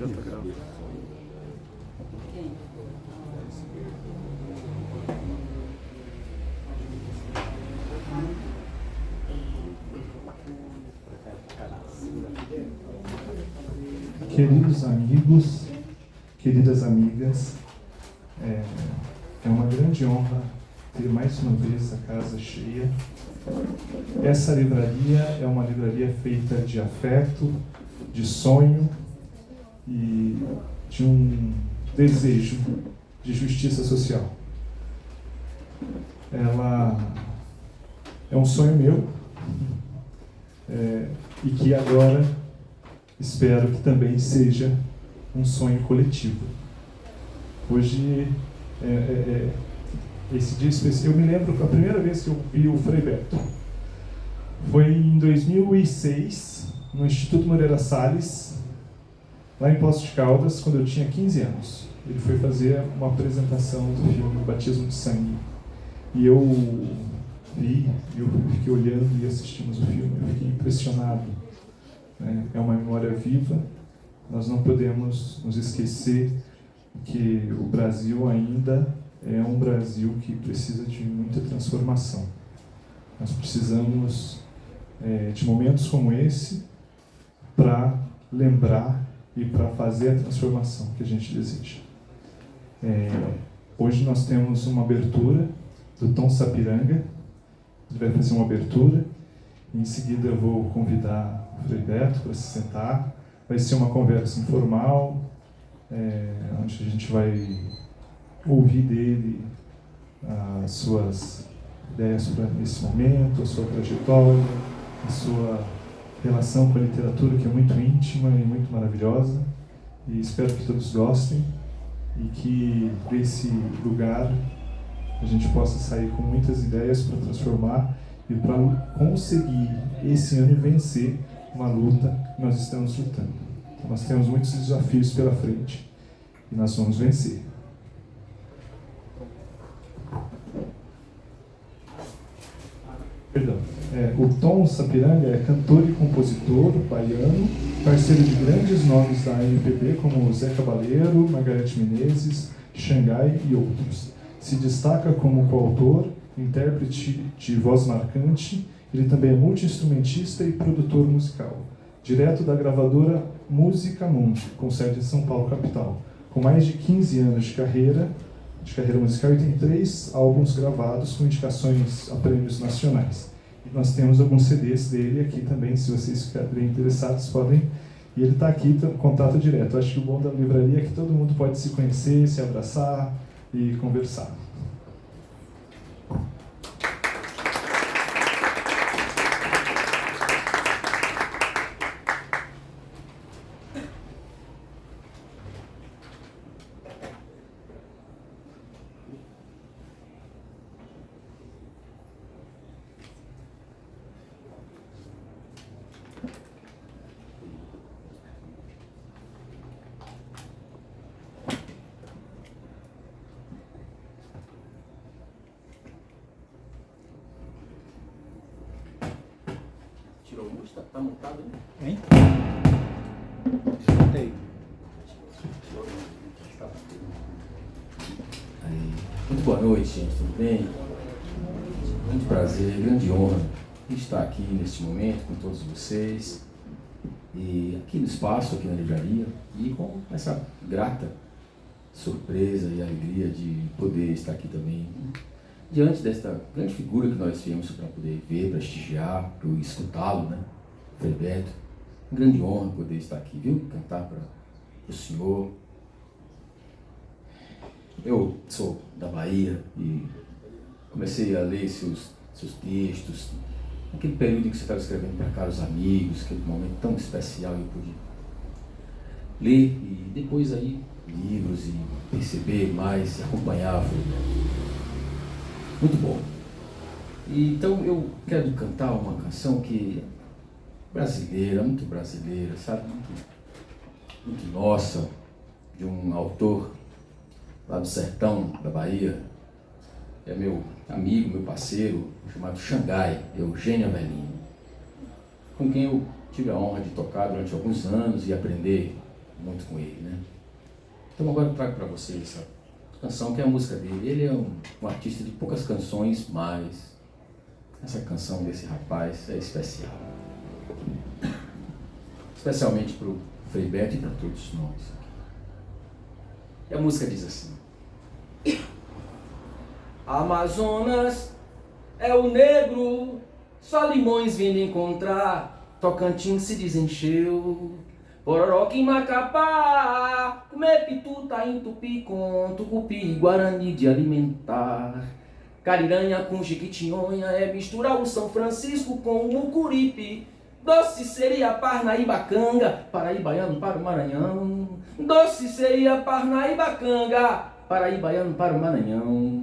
Já está gravando. Queridos amigos, queridas amigas, é uma grande honra ter mais uma vez a casa cheia. Essa livraria é uma livraria feita de afeto, de sonho e de um desejo de justiça social. Ela é um sonho meu e que agora espero que também seja um sonho coletivo. Hoje, esse dia especial, eu me lembro que a primeira vez que eu vi o Frei Beto foi em 2006, no Instituto Moreira Salles, lá em Poços de Caldas, quando eu tinha 15 anos. Ele foi fazer uma apresentação do filme Batismo de Sangue. E eu vi, eu fiquei olhando e assistimos o filme, eu fiquei impressionado. É uma memória viva. Nós não podemos nos esquecer que o Brasil ainda é um Brasil que precisa de muita transformação. Nós precisamos de momentos como esse para lembrar e para fazer a transformação que a gente deseja. Hoje nós temos uma abertura do Tom Sapiranga. Ele vai fazer uma abertura. Em seguida eu vou convidar o Frei Beto para se sentar. Vai ser uma conversa informal, onde a gente vai ouvir dele as suas ideias sobre esse momento, a sua trajetória, a sua relação com a literatura, que é muito íntima e muito maravilhosa. E espero que todos gostem e que desse lugar a gente possa sair com muitas ideias para transformar e para conseguir esse ano vencer uma luta que nós estamos lutando. Então, nós temos muitos desafios pela frente e nós vamos vencer. Perdão. O Tom Sapiranga é cantor e compositor baiano, parceiro de grandes nomes da MPB como Zé Cabaleiro, Margareth Menezes, Xangai e outros. Se destaca como coautor, intérprete de voz marcante. Ele também é multi-instrumentista e produtor musical, direto da gravadora Música Mundi, com sede em São Paulo, capital. Com mais de 15 anos de carreira musical, e tem 3 álbuns gravados com indicações a prêmios nacionais. E nós temos alguns CDs dele aqui também, se vocês ficarem interessados, podem. E ele está aqui, contato direto. Acho que o bom da livraria é que todo mundo pode se conhecer, se abraçar e conversar. Tirou o mousse? Tá montado, né? Hein? Escutei. Muito boa noite, gente, tudo bem? Muito prazer, grande honra estar aqui neste momento com todos vocês e aqui no espaço, aqui na livraria, e com essa grata surpresa e alegria de poder estar aqui também diante desta grande figura que nós viemos para poder ver, prestigiar, para escutá-lo, né? Frei Beto. Grande honra poder estar aqui, viu? Cantar para o senhor. Eu sou da Bahia e comecei a ler seus textos, naquele período em que você estava escrevendo para caros amigos, aquele momento tão especial, eu pude ler e depois aí livros e perceber mais, acompanhar. Muito bom. E, então eu quero cantar uma canção que é brasileira, muito brasileira, sabe? Muito nossa, de um autor lá do sertão da Bahia, é meu amigo, meu parceiro, chamado Xangai, Eugênio Avelino, com quem eu tive a honra de tocar durante alguns anos e aprender muito com ele, né? Então agora eu trago para vocês essa canção que é a música dele. Ele é um artista de poucas canções, mas essa canção desse rapaz é especial. Especialmente para o Frei Beto e para todos nós. E a música diz assim: Amazonas é o negro, só Limões vindo encontrar, Tocantins se desencheu, Pororoca em Macapá, comer pitu, taim, tupi, com tucupi, guarani de alimentar. Cariranha com Jequitinhonha é misturar o São Francisco com o Mucuripe. Doce seria Parnaíbacanga, paraibaiano para o Maranhão. Doce seria Parnaíbacanga, paraibaiano para o Maranhão.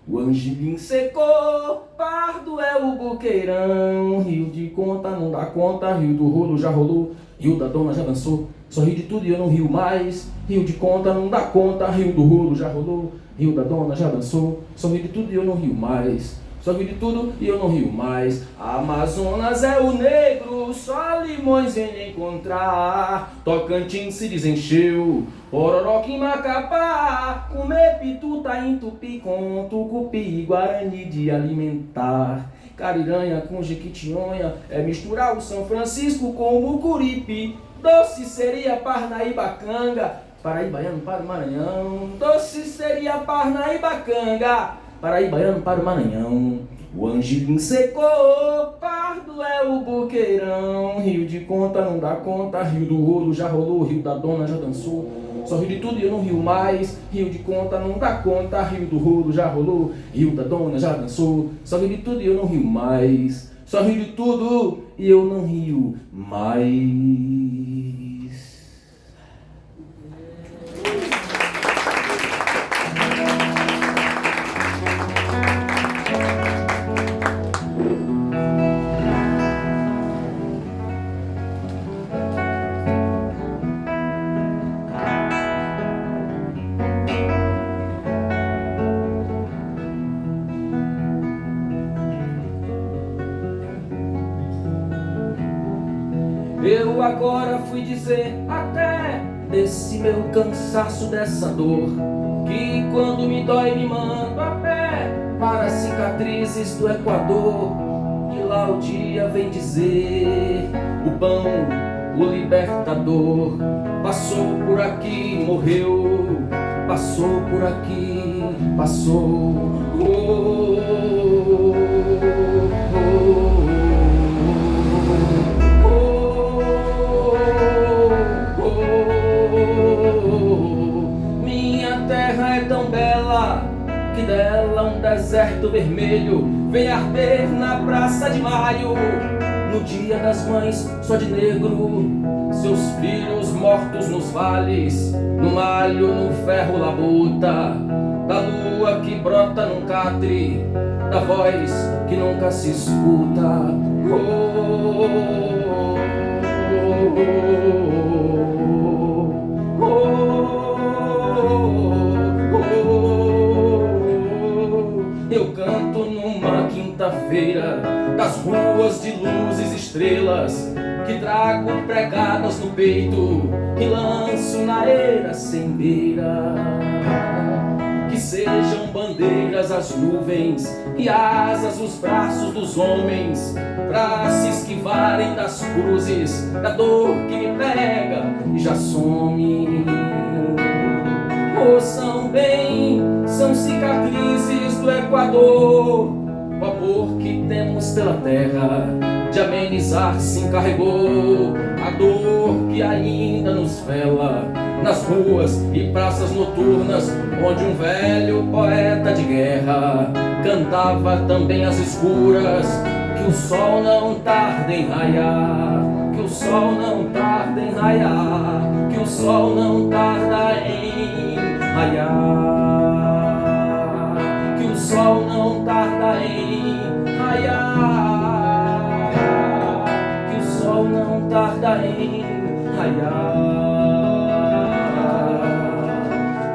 O Angelim secou, pardo é o Boqueirão. Rio de conta não dá conta, rio do rolo já rolou, rio da dona já dançou. Só rio de tudo e eu não rio mais. Rio de conta não dá conta, rio do rolo já rolou, rio da dona já dançou. Só rio de tudo e eu não rio mais. Só rio de tudo e eu não rio mais. Amazonas é o negro, só Limões vem encontrar. Tocantins se desencheu, Pororoca em Macapá, comer pitu, taim, tupi, com tucupi, guarani de alimentar. Cariranha com Jequitinhonha é misturar o São Francisco com o Mucuripe. Doce seria Parnaíbacanga, paraibaiano para o Maranhão. Doce seria Parnaíbacanga, paraibaiano para o Maranhão. O Angelim secou, pardo é o Boqueirão. Rio de conta não dá conta, rio do rolo já rolou, rio da dona já dançou. Só rio de tudo e eu não rio mais. Rio de conta não dá conta, rio do rolo já rolou, rio da dona já dançou. Só rio de tudo e eu não rio mais. Só rio de tudo e eu não rio mais. Eu agora fui dizer até desse meu cansaço, dessa dor, que quando me dói me mando a pé para cicatrizes do Equador. De lá o dia vem dizer, o pão, o libertador, passou por aqui, morreu, passou por aqui, passou. Minha terra é tão bela que dela um deserto vermelho vem arder na Praça de Maio. No dia das mães, só de negro, seus filhos mortos nos vales, no malho, no ferro labuta, da lua que brota num catre, da voz que nunca se escuta. Eu canto numa quinta-feira, das ruas de luzes e estrelas, que trago pregadas no peito e lanço na eira sem beira. Que sejam bandeiras as nuvens e asas os braços dos homens, pra se esquivarem das cruzes, da dor que me pega e já some. Ouçam bem, são cicatrizes do Equador, o amor que temos pela terra de amenizar se encarregou. A dor que ainda nos vela nas ruas e praças noturnas, onde um velho poeta de guerra cantava também às escuras, que o sol não tarda em raiar, que o sol não tarda em raiar, que o sol não tarda em raiar, que o sol não tarda em raiar, que o sol não tarda em raiar.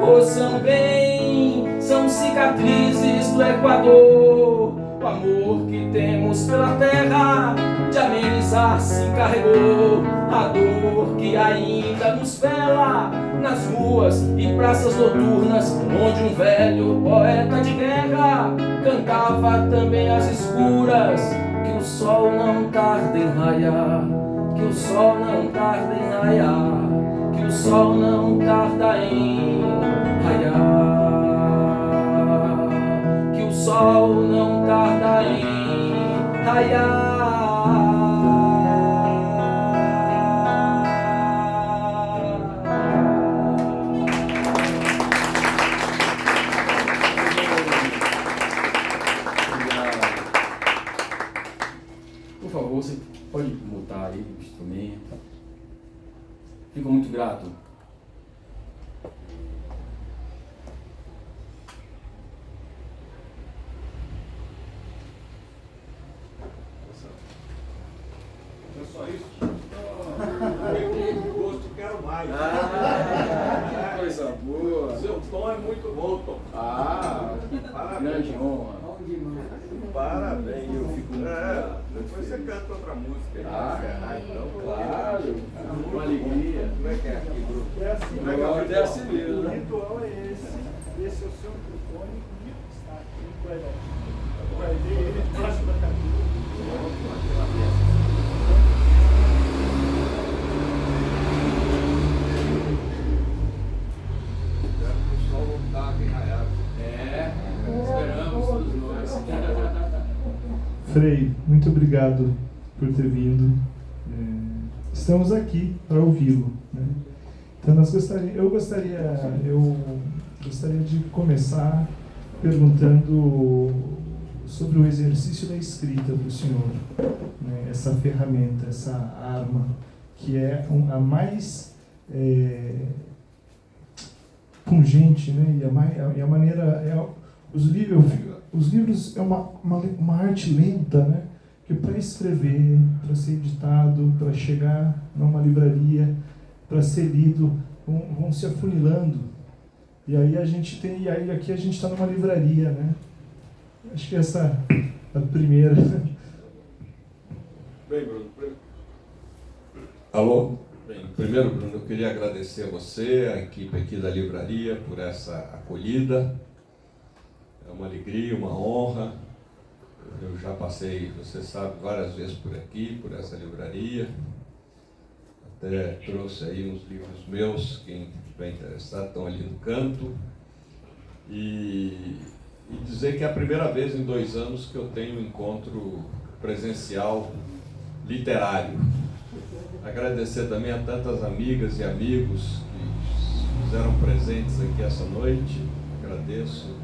Ouçam bem, são cicatrizes do Equador, o amor que temos pela terra de amenizar se encarregou. a dor que ainda nos vela nas ruas e praças noturnas, onde um velho poeta de guerra cantava também às escuras que o sol não tarda em raiar, que o sol não tarda em raiar, que o sol não tarda em raiar, que o sol não tarda em raiar. Por favor, você pode mutar aí o instrumento. Fico muito grato. É só isso? Gosto, quero mais. Que coisa boa. Seu tom é muito bom, Tom. Grande honra. Parabéns, eu fico muito depois você canta outra música aí. Então, Claro. Uma alegria. Como é que é aqui, grupo? É assim, Como é que é o Desce mesmo, o né? ritual é esse. Esse é o seu microfone, está aqui guardadinho. Eu guardei ele debaixo da cadeira. O sol não está enraiado. Esperamos todos nós. Frei, muito obrigado por ter vindo. Estamos aqui para ouvi-lo, né? Então eu gostaria de começar perguntando sobre o exercício da escrita para o senhor, né? Essa ferramenta, essa arma que é a mais pungente, né? E a maneira os livros é uma arte lenta, né? Que para escrever, para ser editado, para chegar numa livraria, para ser lido, vão se afunilando. E aí aqui a gente está numa livraria, né? Acho que essa é a primeira. Bem, Bruno. Alô? Bem, primeiro, Bruno, eu queria agradecer a você, a equipe aqui da livraria, por essa acolhida. É uma alegria, uma honra. Eu já passei, você sabe, várias vezes por aqui, por essa livraria. Até trouxe aí uns livros meus, quem estiver interessado, estão ali no canto. E dizer que é a primeira vez em 2 anos que eu tenho um encontro presencial literário. Agradecer também a tantas amigas e amigos que fizeram presentes aqui essa noite. Agradeço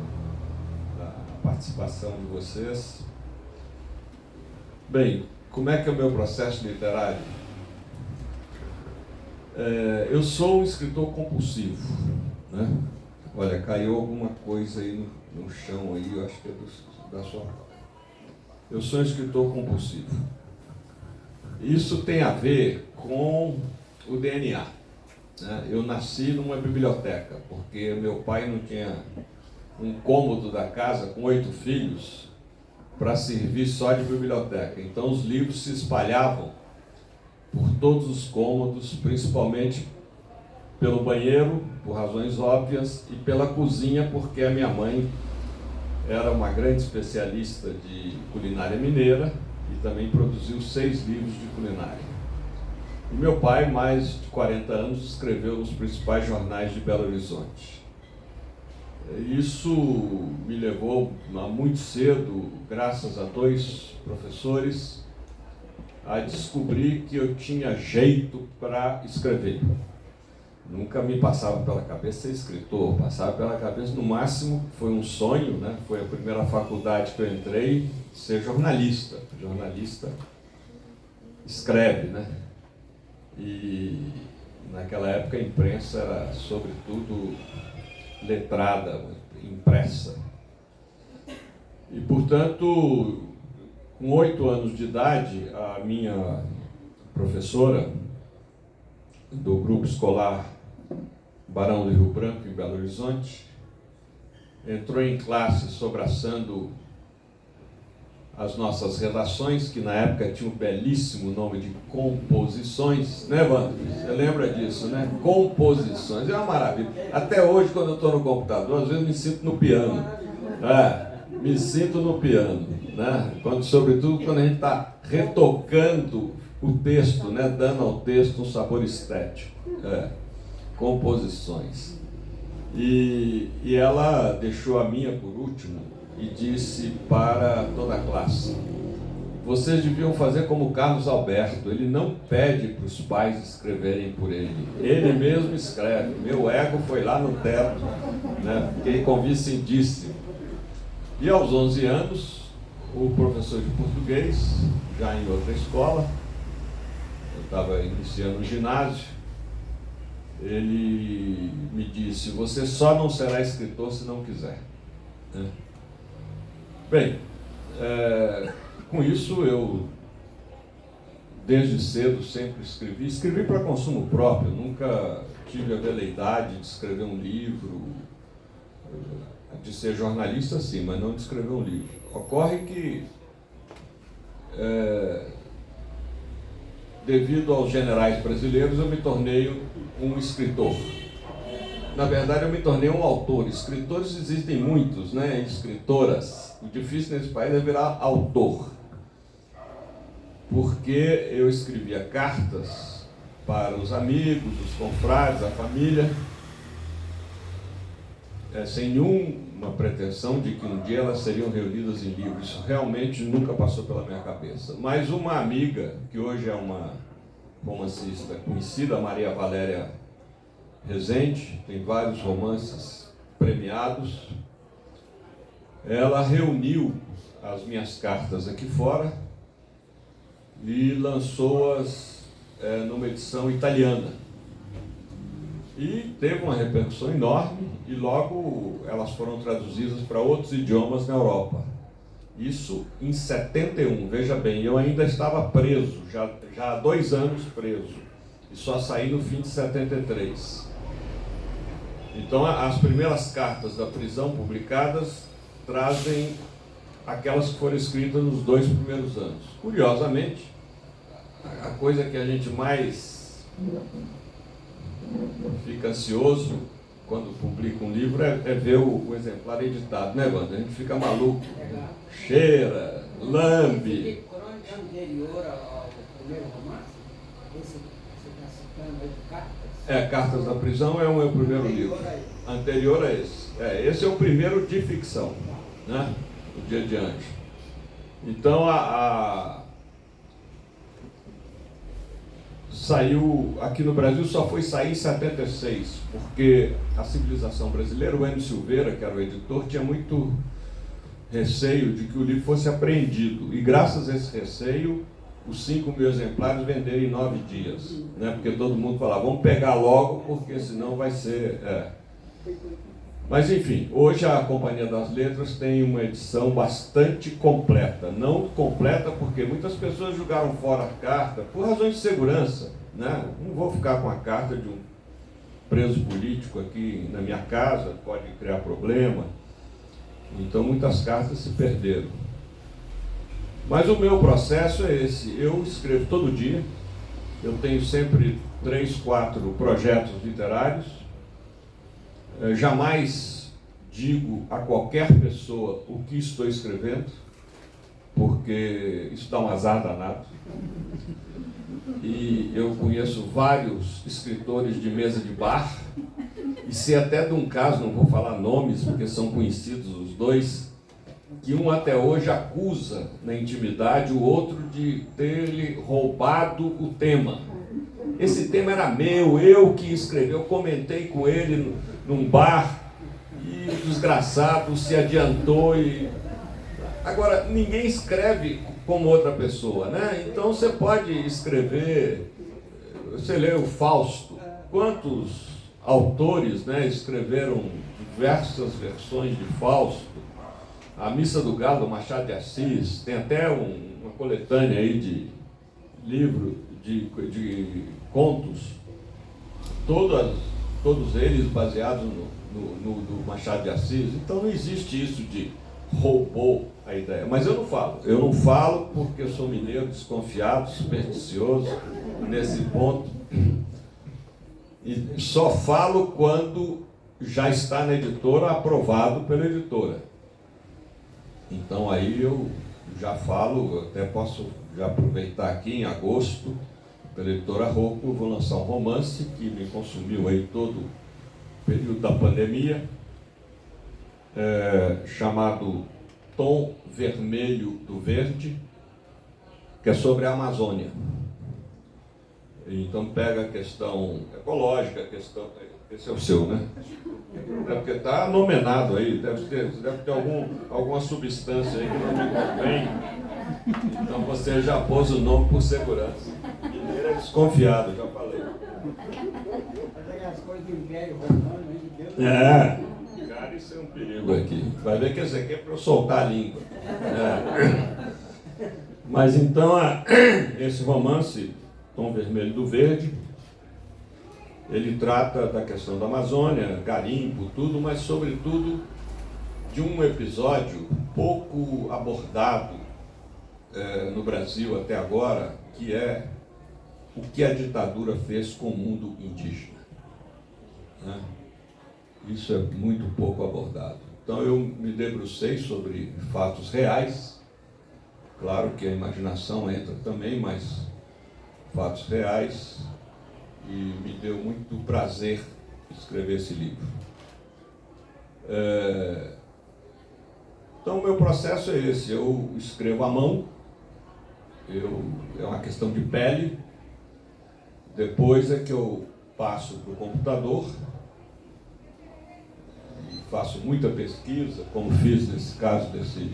a participação de vocês. Bem, como é que é o meu processo literário? Eu sou um escritor compulsivo, né? Olha, caiu alguma coisa aí no chão aí, eu acho que é da sua mão. Eu sou um escritor compulsivo. Isso tem a ver com o DNA, né? Eu nasci numa biblioteca, porque meu pai não tinha um cômodo da casa com 8 filhos para servir só de biblioteca. Então os livros se espalhavam por todos os cômodos, principalmente pelo banheiro, por razões óbvias, e pela cozinha, porque a minha mãe era uma grande especialista de culinária mineira e também produziu 6 livros de culinária. E meu pai, mais de 40 anos, escreveu nos principais jornais de Belo Horizonte. Isso me levou muito cedo, graças a 2 professores, a descobrir que eu tinha jeito para escrever. Nunca me passava pela cabeça ser escritor, passava pela cabeça, no máximo, foi um sonho, né? Foi a primeira faculdade que eu entrei, ser jornalista. Jornalista escreve, né? E naquela época a imprensa era, sobretudo, letrada, impressa. E, portanto, com 8 anos de idade, a minha professora do grupo escolar Barão do Rio Branco, em Belo Horizonte, entrou em classe sobraçando as nossas redações, que na época tinha um belíssimo nome de composições, né, Wander? Você lembra disso, né? Composições, é uma maravilha. Até hoje, quando eu estou no computador, às vezes me sinto no piano. Me sinto no piano, né? Sobretudo quando a gente está retocando o texto, né? Dando ao texto um sabor estético. Composições. E ela deixou a minha por último e disse para toda a classe: vocês deviam fazer como Carlos Alberto, ele não pede para os pais escreverem por ele mesmo escreve. Meu ego foi lá no teto, né? Fiquei convencidíssimo. E aos 11 anos, o professor de português, já em outra escola, eu estava iniciando o ginásio, ele me disse: você só não será escritor se não quiser. Bem, com isso eu, desde cedo, sempre escrevi para consumo próprio, nunca tive a veleidade de escrever um livro, de ser jornalista sim, mas não de escrever um livro. Ocorre que, devido aos generais brasileiros, eu me tornei um escritor. Na verdade, eu me tornei um autor. Escritores existem muitos, né? Escritoras. O difícil nesse país é virar autor. Porque eu escrevia cartas para os amigos, os confrades, a família, sem nenhuma pretensão de que um dia elas seriam reunidas em livros. Isso realmente nunca passou pela minha cabeça. Mas uma amiga, que hoje é uma romancista conhecida, Maria Valéria Rezende, tem vários romances premiados, ela reuniu as minhas cartas aqui fora e lançou-as numa edição italiana. E teve uma repercussão enorme e logo elas foram traduzidas para outros idiomas na Europa. Isso em 71, veja bem, eu ainda estava preso, já há 2 anos preso, e só saí no fim de 73. Então as primeiras cartas da prisão publicadas trazem aquelas que foram escritas nos 2 primeiros anos. Curiosamente, a coisa que a gente mais fica ansioso quando publica um livro é ver o exemplar editado, né, Wander? A gente fica maluco, cheira, lambe. Crônica anterior ao primeiro romance? Esse você está citando aí de Cartas? Cartas da Prisão é o meu primeiro livro. Anterior a esse. Esse é o primeiro de ficção, né? O Dia de Anjo. Então, saiu aqui no Brasil, só foi sair em 76, porque a Civilização Brasileira, o Enio Silveira, que era o editor, tinha muito receio de que o livro fosse apreendido. E graças a esse receio, os 5.000 exemplares venderam em 9 dias, né? Porque todo mundo falava, vamos pegar logo, porque senão vai ser... Mas enfim, hoje a Companhia das Letras tem uma edição bastante completa. Não completa porque muitas pessoas jogaram fora a carta por razões de segurança, né? Não vou ficar com a carta de um preso político aqui na minha casa, pode criar problema. Então muitas cartas se perderam. Mas o meu processo é esse, eu escrevo todo dia, eu tenho sempre 3, 4 projetos literários, jamais digo a qualquer pessoa o que estou escrevendo, porque isso dá um azar danado. E eu conheço vários escritores de mesa de bar, e sei até de um caso, não vou falar nomes, porque são conhecidos os dois, que um até hoje acusa na intimidade o outro de ter-lhe roubado o tema. Esse tema era meu, eu que escrevi, eu comentei com ele num bar, e o desgraçado se adiantou. Agora, ninguém escreve como outra pessoa, né? Então você pode escrever, você lê o Fausto, quantos autores, né, escreveram diversas versões de Fausto, a Missa do Galo, do Machado de Assis, tem até uma coletânea aí de livro de contos, todos eles baseados no Machado de Assis. Então não existe isso de roubou a ideia. Mas eu não falo porque eu sou mineiro, desconfiado, supersticioso nesse ponto. E só falo quando já está na editora, aprovado pela editora. Então aí eu já falo, eu até posso já aproveitar aqui em agosto, pela editora Rocco, eu vou lançar um romance que me consumiu aí todo o período da pandemia, chamado Tom Vermelho do Verde, que é sobre a Amazônia. Então pega a questão ecológica, a questão... Esse é o seu, né? É porque está anomenado aí, deve ter alguma substância aí que não me convém. Então você já pôs o nome por segurança. Mineiro é desconfiado, já falei. As coisas do Império Romano, Deus. Cara, isso é um perigo aqui. Vai ver que esse aqui é para eu soltar a língua. Mas então, esse romance, Tom Vermelho do Verde, ele trata da questão da Amazônia, garimpo, tudo, mas sobretudo de um episódio pouco abordado no Brasil até agora, que é o que a ditadura fez com o mundo indígena. Né? Isso é muito pouco abordado. Então eu me debrucei sobre fatos reais, claro que a imaginação entra também, mas fatos reais, e me deu muito prazer escrever esse livro. Então o meu processo é esse, eu escrevo à mão, é uma questão de pele, depois é que eu passo para o computador, e faço muita pesquisa, como fiz nesse caso desse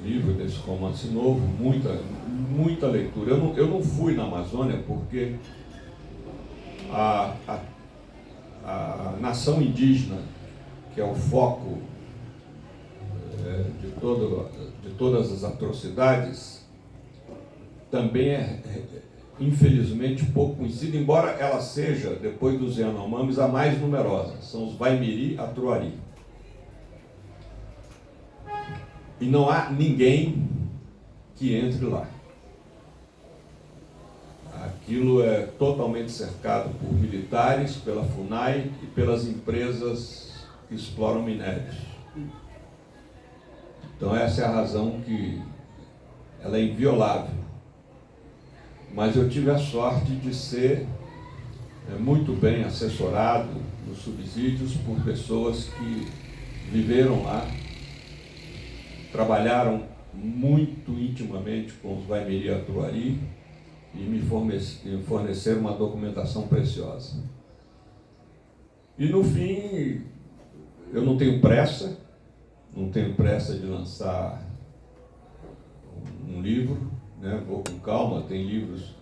livro, desse romance novo, muita leitura. Eu não fui na Amazônia porque a nação indígena, que é o foco de todas as atrocidades, também infelizmente pouco conhecida, embora ela seja, depois dos Yanomamis, a mais numerosa. São os Vaimiri-Atruari. E não há ninguém que entre lá. Aquilo é totalmente cercado por militares, pela FUNAI e pelas empresas que exploram minérios. Então essa é a razão que ela é inviolável. Mas eu tive a sorte de ser muito bem assessorado nos subsídios por pessoas que viveram lá, trabalharam muito intimamente com os Vaimiri-Atruari e me forneceram uma documentação preciosa. E no fim, eu não tenho pressa de lançar um livro, né? Vou com calma, tem livros.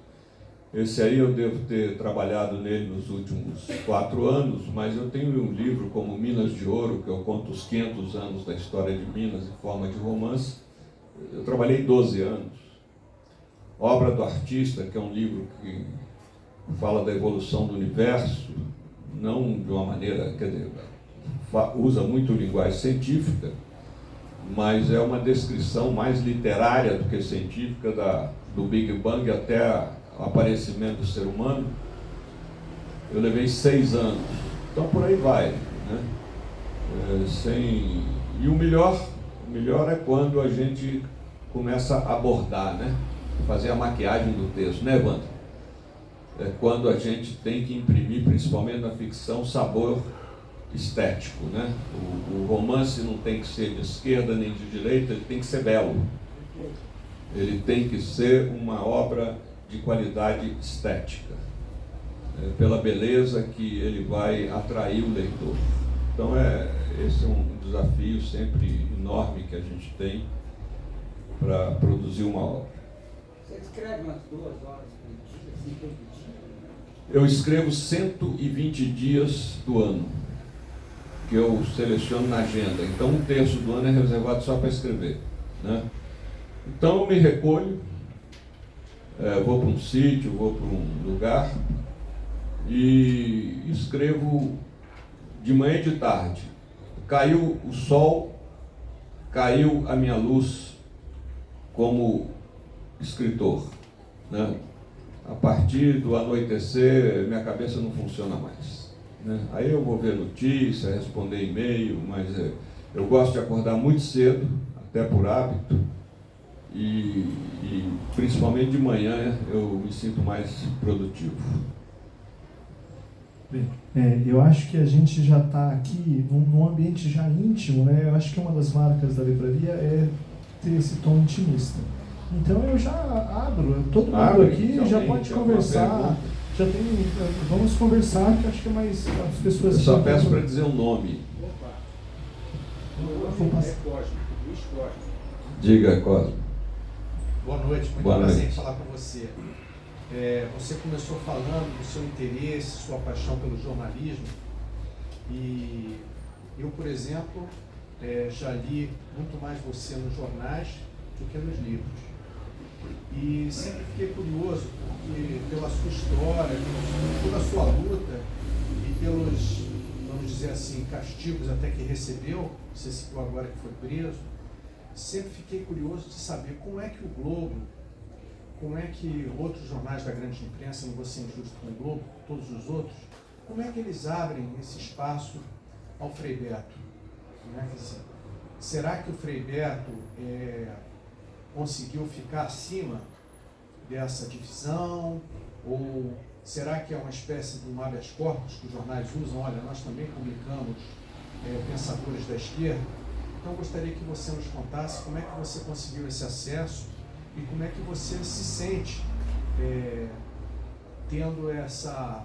Esse aí eu devo ter trabalhado nele nos últimos 4 anos, mas eu tenho um livro como Minas de Ouro, que eu conto os 500 anos da história de Minas em forma de romance. Eu trabalhei 12 anos. Obra do Artista, que é um livro que fala da evolução do universo, não de uma maneira, quer dizer, usa muito linguagem científica, mas é uma descrição mais literária do que científica do Big Bang até o aparecimento do ser humano. Eu levei 6 anos, então por aí vai, né? E o melhor é quando a gente começa a abordar, né? Fazer a maquiagem do texto, né, Wanda? É quando a gente tem que imprimir, principalmente na ficção, sabor estético, né? O romance não tem que ser de esquerda nem de direita, ele tem que ser belo. Ele tem que ser uma obra de qualidade estética, pela beleza que ele vai atrair o leitor. Então esse é um desafio sempre enorme que a gente tem para produzir uma obra. Você escreve umas 2 horas por dia, assim, todo dia? Eu escrevo 120 dias do ano, que eu seleciono na agenda. Então 1/3 do ano é reservado só para escrever, né? Então eu me recolho, vou para um sítio, vou para um lugar e escrevo de manhã e de tarde. Caiu o sol, caiu a minha luz como escritor, né? A partir do anoitecer, minha cabeça não funciona mais, né? Aí eu vou ver notícia, responder e-mail, mas eu gosto de acordar muito cedo, até por hábito, e principalmente de manhã eu me sinto mais produtivo. Bem, eu acho que a gente já está aqui num ambiente já íntimo, né? Eu acho que uma das marcas da livraria é ter esse tom intimista. Então eu já abro, todo mundo aqui já pode conversar, já tem, vamos conversar, que acho que é mais as pessoas... Eu só peço para dizer um nome. Opa. Vou passar. É Cosme, Luiz Cosme. Diga, Cosme. Boa noite, muito prazer em falar com você. Você começou falando do seu interesse, sua paixão pelo jornalismo, e eu, por exemplo, já li muito mais você nos jornais do que nos livros. E sempre fiquei curioso, porque pela sua história, pela toda a sua luta e pelos, vamos dizer assim, castigos até que recebeu, você citou agora que foi preso, sempre fiquei curioso de saber como é que o Globo, como é que outros jornais da grande imprensa, não vou ser injusto com o Globo, todos os outros, como é que eles abrem esse espaço ao Frei Beto? Será que o Frei Beto conseguiu ficar acima dessa divisão? Ou será que é uma espécie de um habeas corpus que os jornais usam? Olha, nós também publicamos pensadores da esquerda. Então, gostaria que você nos contasse como é que você conseguiu esse acesso e como é que você se sente tendo essa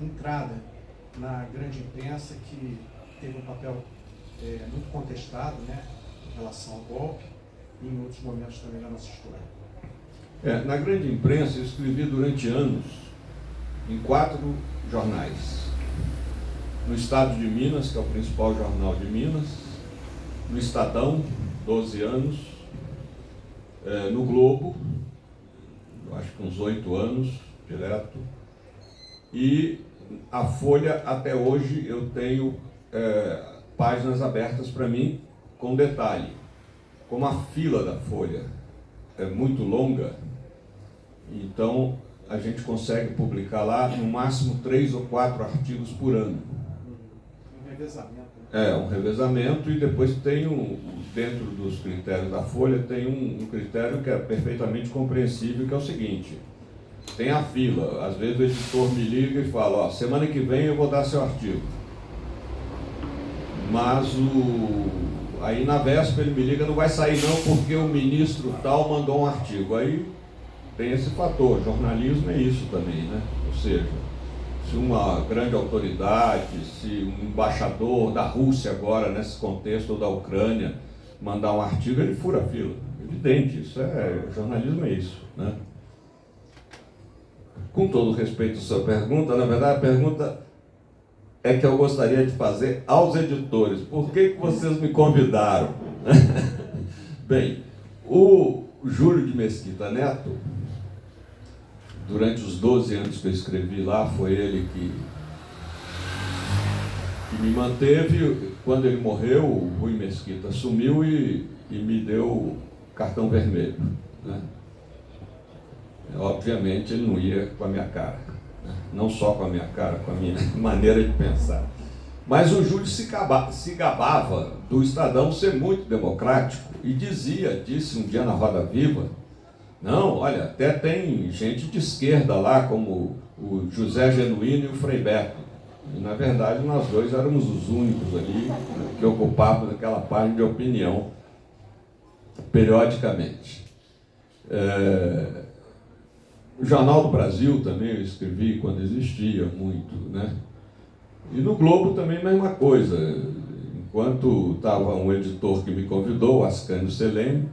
entrada na grande imprensa, que teve um papel muito contestado, né, em relação ao golpe e em outros momentos também da nossa história. Na grande imprensa eu escrevi durante anos em 4 jornais. No Estado de Minas, que é o principal jornal de Minas, no Estadão, 12 anos, no Globo, eu acho que uns 8 anos, direto, e a Folha, até hoje, eu tenho páginas abertas para mim, com detalhe, como a fila da Folha é muito longa, então a gente consegue publicar lá no máximo 3 ou 4 artigos por ano. Um revezamento. Um revezamento, e depois tem dentro dos critérios da Folha, tem um critério que é perfeitamente compreensível, que é o seguinte: tem a fila. Às vezes o editor me liga e fala, semana que vem eu vou dar seu artigo. Mas aí na véspera ele me liga, não vai sair não, porque o ministro tal mandou um artigo. Aí tem esse fator, jornalismo é isso também, né? Ou seja, se uma grande autoridade, se um embaixador da Rússia agora, nesse contexto, ou da Ucrânia, mandar um artigo, ele fura a fila. Evidente, jornalismo é isso, né? Com todo respeito à sua pergunta, na verdade a pergunta é que eu gostaria de fazer aos editores. Por que vocês me convidaram? Bem, o Júlio de Mesquita Neto, durante os 12 anos que eu escrevi lá, foi ele que me manteve. Quando ele morreu, o Rui Mesquita assumiu e me deu cartão vermelho, né? Obviamente ele não ia com a minha cara, né? Não só com a minha cara, com a minha maneira de pensar. Mas o Júlio se gabava do Estadão ser muito democrático e disse um dia na Roda Viva, não, olha, até tem gente de esquerda lá, como o José Genuíno e o Frei Beto. E, na verdade, nós dois éramos os únicos ali que ocupavam aquela página de opinião periodicamente. O Jornal do Brasil também eu escrevi quando existia muito, né? E no Globo também a mesma coisa. Enquanto estava um editor que me convidou, Ascânio Selene,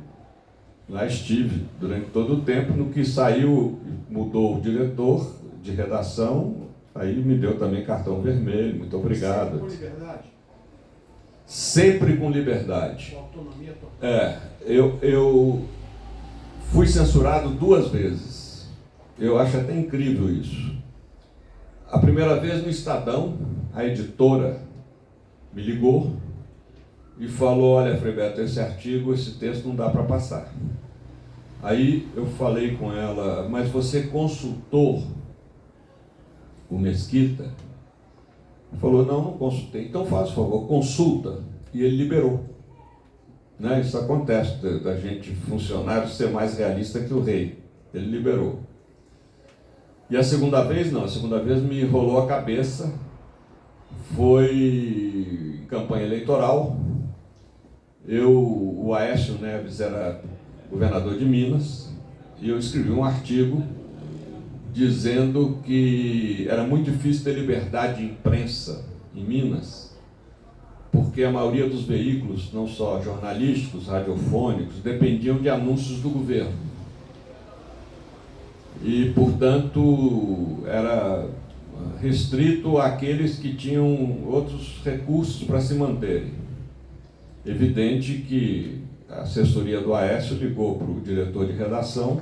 lá estive durante todo o tempo. No que saiu, mudou o diretor de redação, aí me deu também cartão vermelho, muito obrigado. Sempre com liberdade? Sempre com liberdade. Com autonomia total? Eu fui censurado 2 vezes. Eu acho até incrível isso. A primeira vez no Estadão, a editora me ligou e falou: olha, Frei Beto, esse artigo, esse texto não dá para passar. Aí eu falei com ela: mas você consultou o Mesquita? Falou: não consultei. Então faz favor, consulta. E ele liberou. Né? Isso acontece, da gente, funcionário, ser mais realista que o rei. Ele liberou. E a segunda vez, não. A segunda vez me enrolou a cabeça. Foi em campanha eleitoral. O Aécio Neves era governador de Minas, e eu escrevi um artigo dizendo que era muito difícil ter liberdade de imprensa em Minas, porque a maioria dos veículos, não só jornalísticos, radiofônicos, dependiam de anúncios do governo. E, portanto, era restrito àqueles que tinham outros recursos para se manterem. Evidente que a assessoria do Aécio ligou para o diretor de redação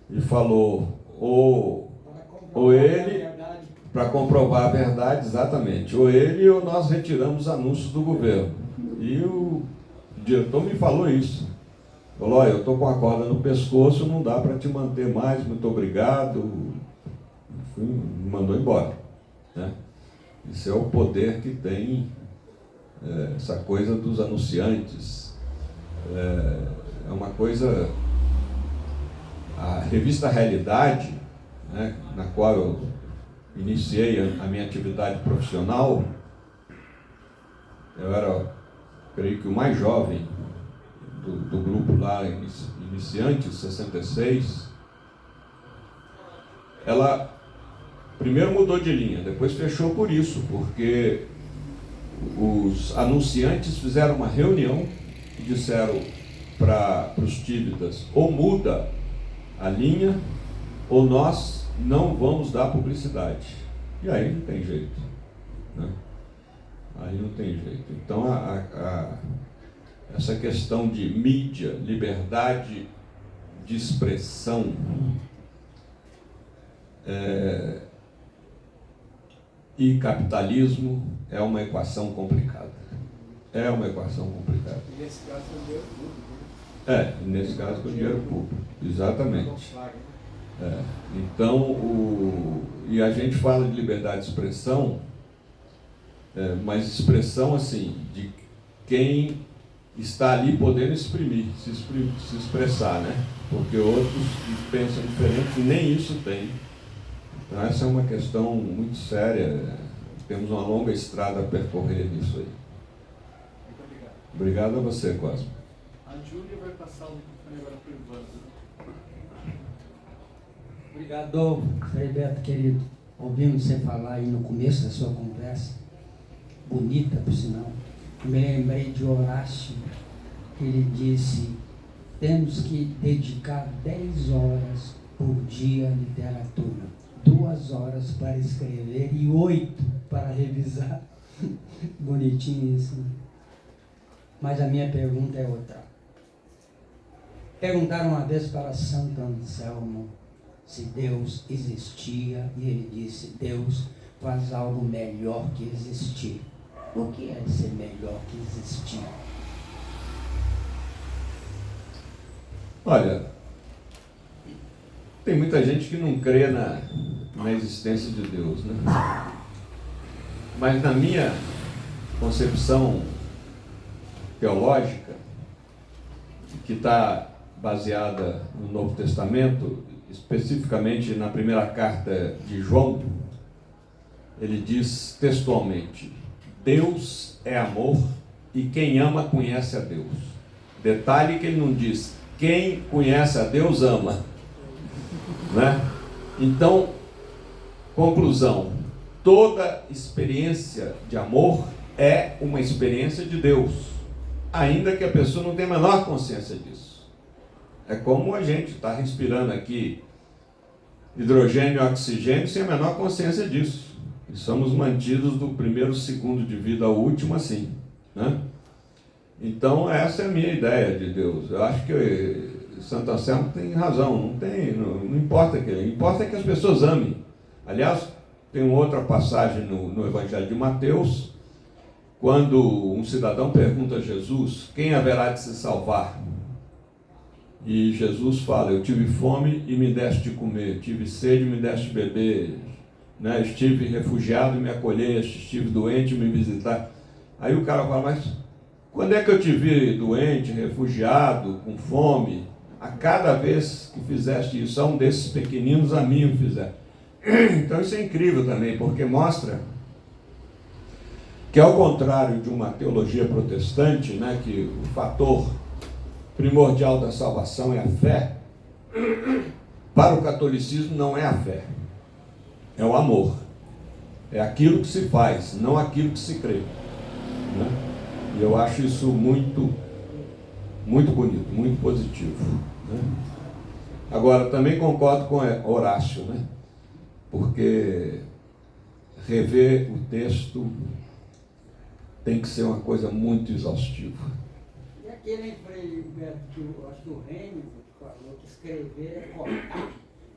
e falou: ou ele, para comprovar a verdade, exatamente, ou ele ou nós retiramos anúncios do governo. E o diretor me falou isso. Falou: olha, eu estou com a corda no pescoço, não dá para te manter mais, muito obrigado. Me mandou embora. Né? Isso é o poder que tem essa coisa dos anunciantes. É uma coisa... A revista Realidade, né, na qual eu iniciei a minha atividade profissional, eu era, creio que o mais jovem do grupo lá, iniciante, 66. Ela primeiro mudou de linha, depois fechou por isso, porque os anunciantes fizeram uma reunião e disseram para os tíbidas: ou muda a linha, ou nós não vamos dar publicidade. E aí não tem jeito. Né? Aí não tem jeito. Então, essa questão de mídia, liberdade de expressão, e capitalismo é uma equação complicada. É uma equação complicada. E nesse caso é o dinheiro público, né? Nesse caso com o dinheiro público. Exatamente. Então, e a gente fala de liberdade de expressão, mas expressão assim, de quem está ali podendo se expressar, né? Porque outros que pensam diferente, nem isso tem. Então, essa é uma questão muito séria. Temos uma longa estrada a percorrer nisso aí. Muito obrigado. Obrigado a você, Cosmo. A Júlia vai passar o microfone agora para o Ivan. Obrigado, Frei Beto, querido. Ouvimos você falar aí no começo da sua conversa, bonita por sinal. Eu me lembrei de Horácio, que ele disse: temos que dedicar 10 horas por dia à literatura, 2 horas para escrever e 8 para revisar. Bonitinho isso, né? Mas a minha pergunta é outra. Perguntaram uma vez para Santo Anselmo se Deus existia, e ele disse: Deus faz algo melhor que existir. O que é ser melhor que existir? Olha, tem muita gente que não crê na existência de Deus, né? Mas na minha concepção teológica, que está baseada no Novo Testamento, especificamente na primeira carta de João, ele diz textualmente: Deus é amor e quem ama conhece a Deus. Detalhe que ele não diz quem conhece a Deus ama, né? Então, conclusão: toda experiência de amor é uma experiência de Deus, ainda que a pessoa não tenha a menor consciência disso. É como a gente está respirando aqui hidrogênio e oxigênio sem a menor consciência disso. E somos mantidos do primeiro segundo de vida ao último assim, né? Então, essa é a minha ideia de Deus. Eu acho que Santo Anselmo tem razão. Não importa o que importa é que as pessoas amem. Aliás, tem uma outra passagem no Evangelho de Mateus quando um cidadão pergunta a Jesus, quem haverá de se salvar? E Jesus fala, eu tive fome e me deste de comer, tive sede e me deste de beber, né? Estive refugiado e me acolheste, estive doente e me visitar. Aí o cara fala, mas quando é que eu te vi doente, refugiado, com fome? A cada vez que fizeste isso, a um desses pequeninos a mim o fizer. Então isso é incrível também, porque mostra que ao contrário de uma teologia protestante, né, que o fator primordial da salvação é a fé, para o catolicismo não é a fé, é o amor. É aquilo que se faz, não aquilo que se crê, né? E eu acho isso muito, muito bonito, muito positivo, né? Agora, também concordo com Horácio, né? Porque rever o texto tem que ser uma coisa muito exaustiva. E aquele Frei Beto, que eu acho que o Rênio falou que escrever é cortar.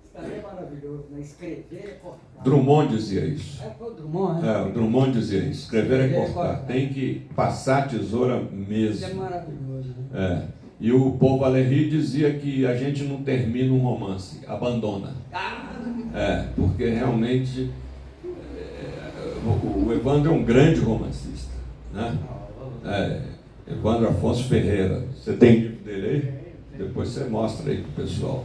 Isso também é maravilhoso, né? Escrever é cortar. Drummond dizia isso. Foi o Drummond, né? O Drummond dizia isso. Escrever é cortar. Tem que passar a tesoura mesmo. Isso é maravilhoso, né? E o Paul Valéry dizia que a gente não termina um romance, abandona. Porque realmente o Evandro é um grande romancista, né? Evandro Afonso Ferreira. Você tem livro dele aí? Depois você mostra aí pro pessoal.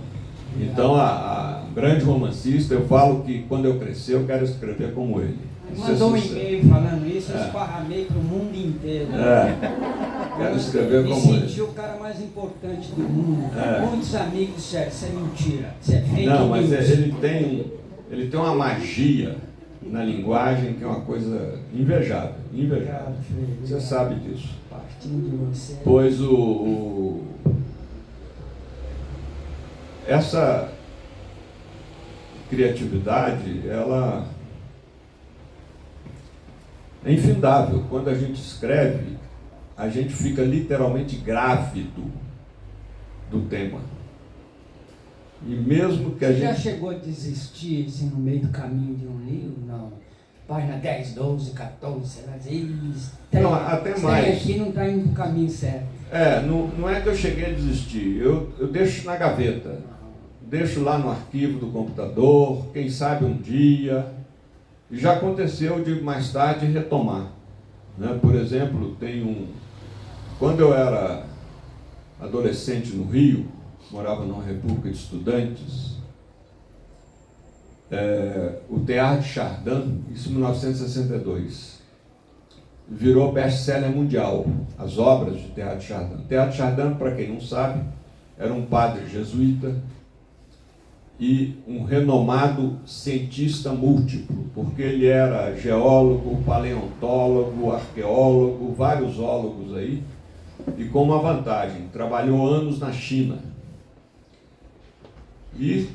Então, um grande romancista, eu falo que quando eu crescer eu quero escrever como ele. Mandou um e-mail falando isso, eu esparramei para o mundo inteiro. Quero escrever como ele. Me ele. senti o cara mais importante do mundo. Muitos amigos disseram, isso é mentira, isso é fake Não, mas news. ele tem uma magia na linguagem que é uma coisa invejável. Invejável. Você sabe disso. Partindo de você. Pois essa criatividade, ela é infindável. Quando a gente escreve, a gente fica literalmente grávido do tema. E mesmo que a gente... Já chegou a desistir assim, no meio do caminho de um livro? Não. Página 10, 12, 14, você vai dizer... Não, até mais. Aqui não está indo para o caminho certo. Não é que eu cheguei a desistir. Eu deixo na gaveta. Deixo lá no arquivo do computador, quem sabe um dia... E já aconteceu de mais tarde retomar, né? Por exemplo, quando eu era adolescente no Rio, morava numa república de estudantes, o Teilhard de Chardin, isso em 1962, virou best-seller mundial, as obras de Teilhard de Chardin. Teilhard de Chardin, para quem não sabe, era um padre jesuíta, e um renomado cientista múltiplo, porque ele era geólogo, paleontólogo, arqueólogo, vários ólogos aí, e com uma vantagem, trabalhou anos na China. E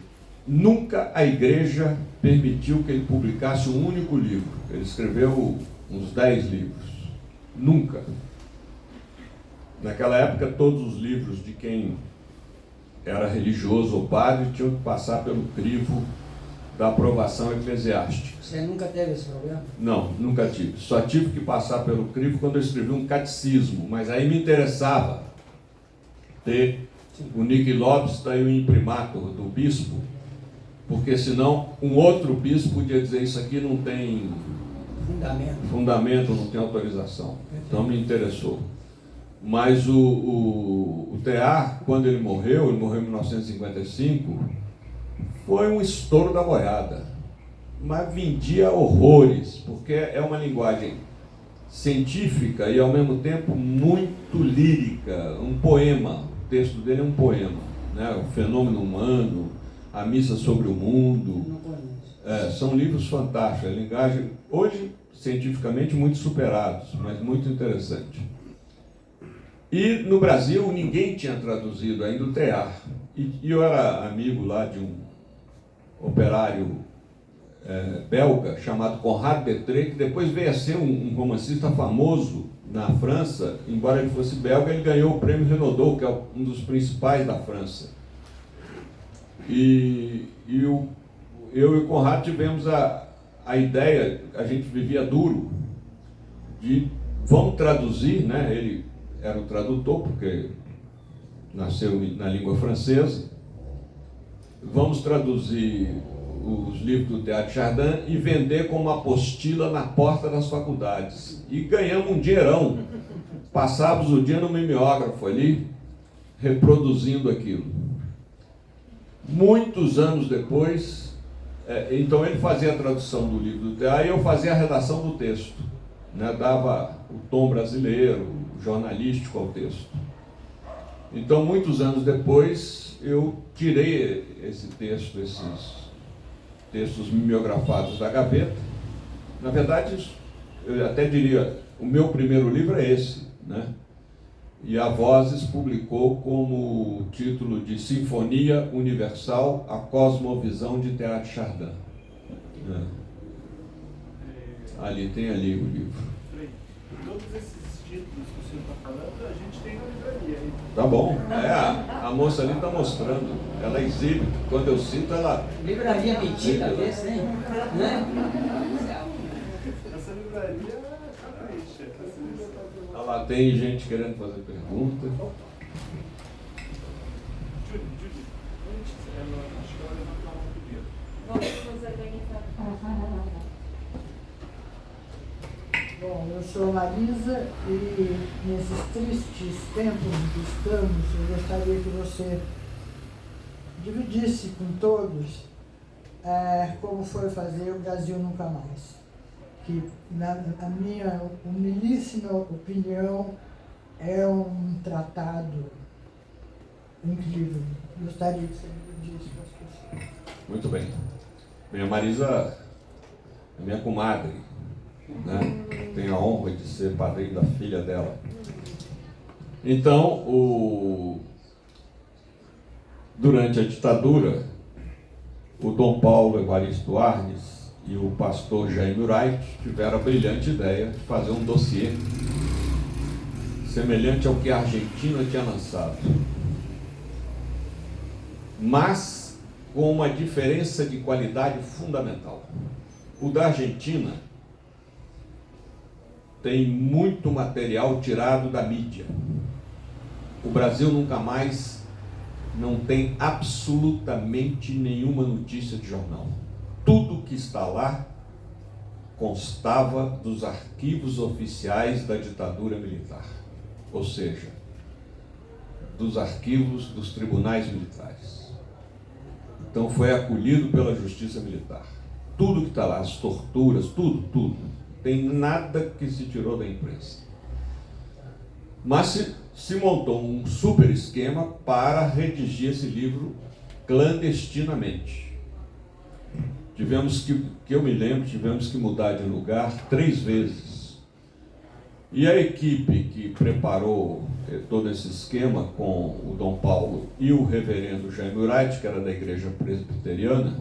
nunca a igreja permitiu que ele publicasse um único livro. Ele escreveu uns 10 livros. Nunca. Naquela época, todos os livros de quem era religioso ou padre, tinham que passar pelo crivo da aprovação eclesiástica. Você nunca teve esse problema? Não, nunca tive. Só tive que passar pelo crivo quando eu escrevi um catecismo, mas aí me interessava ter o Nick Lopes, daí o imprimatur do bispo, porque senão um outro bispo podia dizer isso aqui não tem fundamento, não tem autorização. Então me interessou. Mas o Teilhard, quando ele morreu em 1955, foi um estouro da boiada. Mas vendia horrores, porque é uma linguagem científica e, ao mesmo tempo, muito lírica, um poema. O texto dele é um poema, né? O Fenômeno Humano, A Missa sobre o Mundo. São livros fantásticos. A linguagem, hoje, cientificamente, muito superados, mas muito interessante. E no Brasil ninguém tinha traduzido ainda o Teilhard. E eu era amigo lá de um operário belga chamado Conrad Detré, que depois veio a ser um romancista famoso na França. Embora ele fosse belga, ele ganhou o prêmio Renaudot, que é um dos principais da França. E eu e o Conrad tivemos a ideia, a gente vivia duro, de vamos traduzir, né? Ele era o tradutor, porque nasceu na língua francesa. Vamos traduzir os livros do Teatro Chardin e vender como apostila na porta das faculdades. E ganhamos um dinheirão. Passávamos o dia no mimeógrafo ali, reproduzindo aquilo. Muitos anos depois, então ele fazia a tradução do livro do teatro e eu fazia a redação do texto, né? Dava o tom brasileiro, jornalístico ao texto. Então, muitos anos depois, eu tirei esse texto, esses textos mimeografados da gaveta. Na verdade, eu até diria, o meu primeiro livro é esse, né? E a Vozes publicou como título de Sinfonia Universal, a Cosmovisão de Teatro Chardin. Ali, tem ali o livro. Todos esses títulos que o senhor está falando, a gente tem na livraria. Hein? Tá bom. A moça ali está mostrando. Ela exibe. Quando eu cito, ela... Livraria mentira desse, hein? Né? Essa livraria capricha. Lá tem gente querendo fazer pergunta. Júlia, acho que ela levantou a mão primeiro. Vamos organizar. Bom, eu sou Marisa e nesses tristes tempos em que estamos, eu gostaria que você dividisse com todos como foi fazer o Brasil Nunca Mais. Que, na minha humilíssima opinião, é um tratado incrível. Gostaria que você dividisse com as pessoas. Muito bem. Minha Marisa é minha comadre, né? Tenho a honra de ser padrinho da filha dela. Então, durante a ditadura, o Dom Paulo Evaristo Arnes e o pastor Jaime Wright tiveram a brilhante ideia de fazer um dossiê semelhante ao que a Argentina tinha lançado, mas com uma diferença de qualidade fundamental. O da Argentina tem muito material tirado da mídia. O Brasil Nunca Mais não tem absolutamente nenhuma notícia de jornal. Tudo que está lá constava dos arquivos oficiais da ditadura militar, ou seja, dos arquivos dos tribunais militares. Então foi acolhido pela justiça militar. Tudo que está lá, as torturas, tudo. Tem nada que se tirou da imprensa. Mas se montou um super esquema para redigir esse livro clandestinamente. Eu me lembro, tivemos que mudar de lugar 3 vezes. E a equipe que preparou todo esse esquema com o Dom Paulo e o reverendo Jaime Wright, que era da igreja presbiteriana,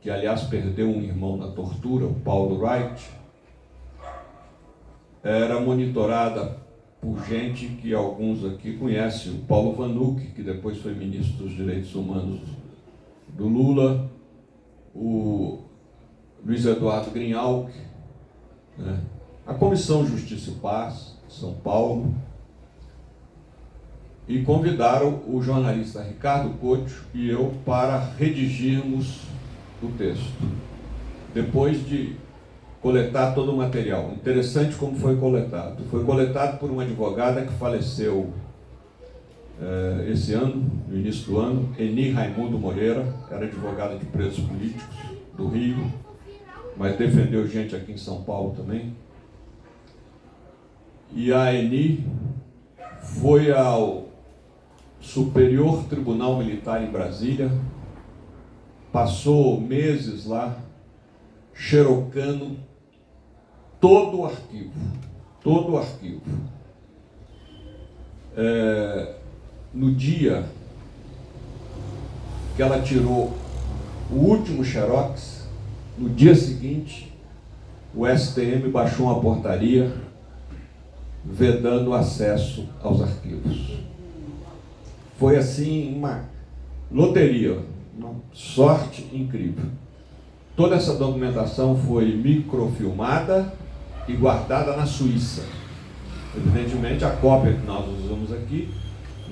que aliás perdeu um irmão na tortura, o Paulo Wright, era monitorada por gente que alguns aqui conhecem, o Paulo Vanucci, que depois foi ministro dos Direitos Humanos do Lula, o Luiz Eduardo Grinhalk, né? A Comissão Justiça e Paz, São Paulo, e convidaram o jornalista Ricardo Couto e eu para redigirmos o texto, depois de coletar todo o material. Interessante como foi coletado. Foi coletado por uma advogada que faleceu esse ano, no início do ano, Eni Raimundo Moreira, era advogada de presos políticos do Rio, mas defendeu gente aqui em São Paulo também. E a Eni foi ao Superior Tribunal Militar em Brasília, passou meses lá, xerocando todo o arquivo. No dia que ela tirou o último xerox, no dia seguinte, o STM baixou uma portaria vedando o acesso aos arquivos. Foi assim uma loteria, uma sorte incrível. Toda essa documentação foi microfilmada e guardada na Suíça. Evidentemente, a cópia que nós usamos aqui,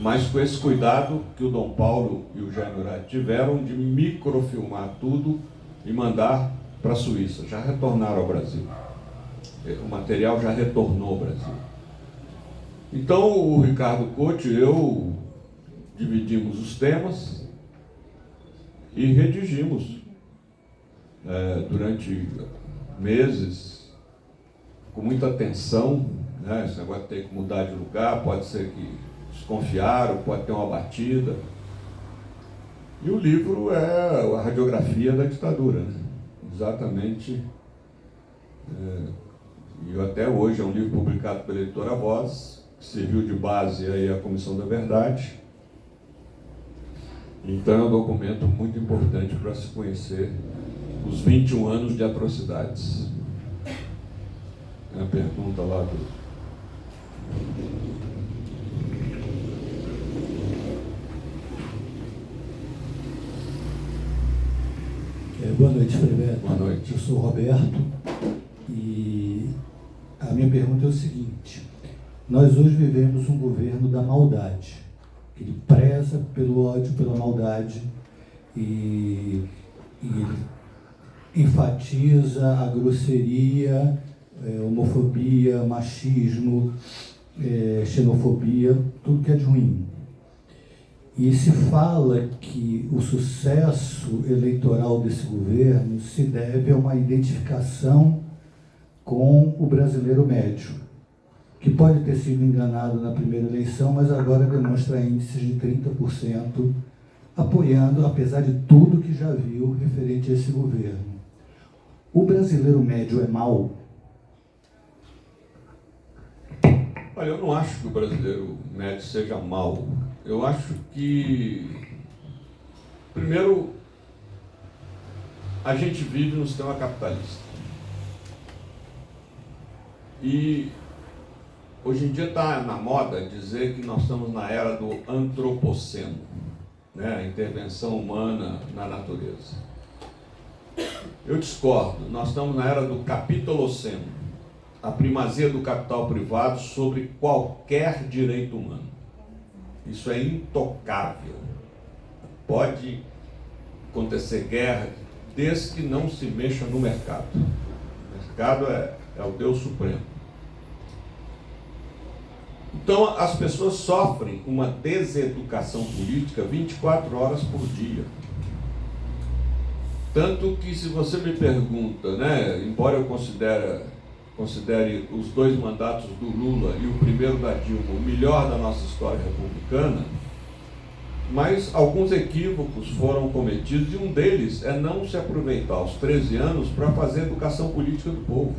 mas com esse cuidado que o Dom Paulo e o Jaime Murad tiveram de microfilmar tudo e mandar para a Suíça. Já retornaram ao Brasil. O material já retornou ao Brasil. Então, o Ricardo Couto e eu dividimos os temas e redigimos durante meses, com muita atenção, né? Esse negócio de ter que mudar de lugar, pode ser que desconfiaram, pode ter uma batida. E o livro é a radiografia da ditadura, né? Exatamente. E até hoje é um livro publicado pela Editora Voz, que serviu de base aí à Comissão da Verdade. Então é um documento muito importante para se conhecer os 21 anos de atrocidades. É a pergunta lá do... Boa noite, Frei Beto. Boa noite. Eu sou o Roberto e a minha pergunta é o seguinte: nós hoje vivemos um governo da maldade. Ele preza pelo ódio, pela maldade e enfatiza a grosseria, homofobia, machismo, xenofobia, tudo que é de ruim. E se fala que o sucesso eleitoral desse governo se deve a uma identificação com o brasileiro médio, que pode ter sido enganado na primeira eleição, mas agora demonstra índices de 30%, apoiando, apesar de tudo que já viu referente a esse governo. O brasileiro médio é mau? Olha, eu não acho que o brasileiro médio seja mau. Eu acho que, primeiro, a gente vive no sistema capitalista. E hoje em dia está na moda dizer que nós estamos na era do antropoceno, né? A intervenção humana na natureza. Eu discordo. Nós estamos na era do capitaloceno, a primazia do capital privado sobre qualquer direito humano. Isso é intocável. Pode acontecer guerra desde que não se mexa no mercado. O mercado é o Deus Supremo. Então, as pessoas sofrem uma deseducação política 24 horas por dia. Tanto que, se você me pergunta, né, embora eu considere os 2 mandatos do Lula e o primeiro da Dilma o melhor da nossa história republicana, mas alguns equívocos foram cometidos, e um deles é não se aproveitar aos 13 anos para fazer educação política do povo.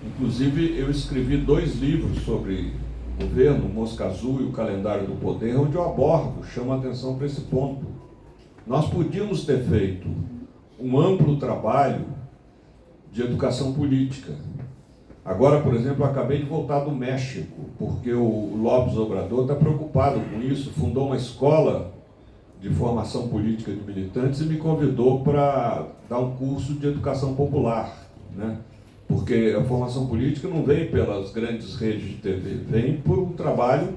Inclusive, eu escrevi 2 livros sobre o governo, Mosca Azul e o Calendário do Poder, onde eu abordo, chamo a atenção para esse ponto. Nós podíamos ter feito um amplo trabalho de educação política. Agora, por exemplo, eu acabei de voltar do México, porque o López Obrador está preocupado com isso, fundou uma escola de formação política de militantes e me convidou para dar um curso de educação popular, né? Porque a formação política não vem pelas grandes redes de TV, vem por um trabalho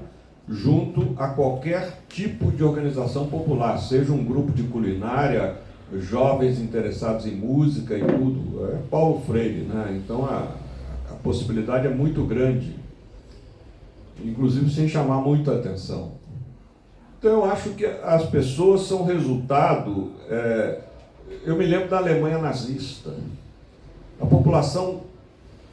junto a qualquer tipo de organização popular, seja um grupo de culinária, jovens interessados em música e tudo. É Paulo Freire, né? Então a possibilidade é muito grande, inclusive sem chamar muita atenção. Então eu acho que as pessoas são resultado... eu me lembro da Alemanha nazista. A população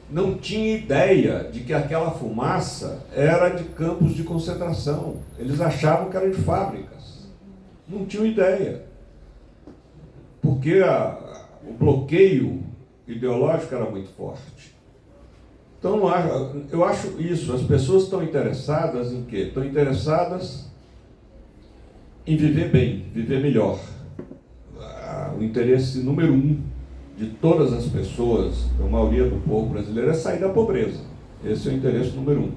não tinha ideia de que aquela fumaça era de campos de concentração. Eles achavam que era de fábricas. Não tinham ideia. Porque o bloqueio ideológico era muito forte. Então, eu acho isso. As pessoas estão interessadas em quê? Estão interessadas em viver bem, viver melhor. O interesse número 1 de todas as pessoas, a maioria do povo brasileiro, é sair da pobreza. Esse é o interesse número 1.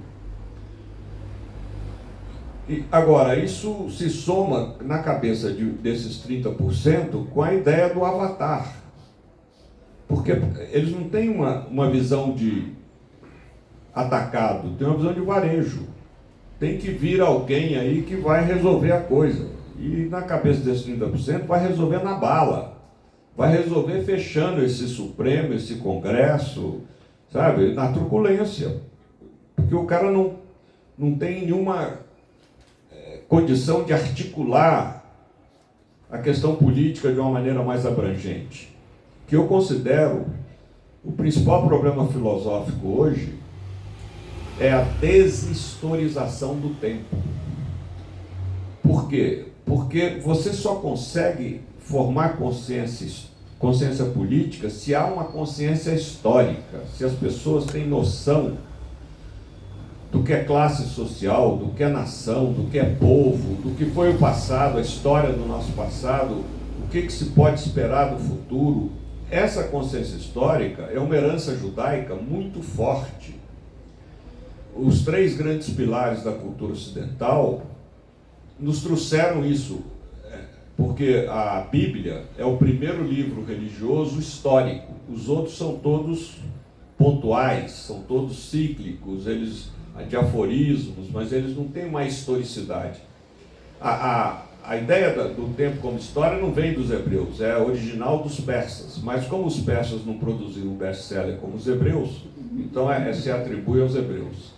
E, agora, isso se soma na cabeça desses 30% com a ideia do avatar. Porque eles não têm uma visão de atacado, tem uma visão de varejo. Tem que vir alguém aí que vai resolver a coisa. E na cabeça desses 30% vai resolver na bala. Vai resolver fechando esse Supremo, esse Congresso, sabe, na truculência. Porque o cara não tem nenhuma condição de articular a questão política de uma maneira mais abrangente. Que eu considero o principal problema filosófico hoje é a deshistorização do tempo. Por quê? Porque você só consegue formar consciência política se há uma consciência histórica, se as pessoas têm noção do que é classe social, do que é nação, do que é povo, do que foi o passado, a história do nosso passado, o que se pode esperar do futuro. Essa consciência histórica é uma herança judaica muito forte. Os 3 grandes pilares da cultura ocidental nos trouxeram isso, porque a Bíblia é o primeiro livro religioso histórico. Os outros são todos pontuais, são todos cíclicos, eles de aforismos, mas eles não têm uma historicidade. A ideia do tempo como história não vem dos hebreus, é original dos persas, mas como os persas não produziram um best-seller como os hebreus, então se atribui aos hebreus.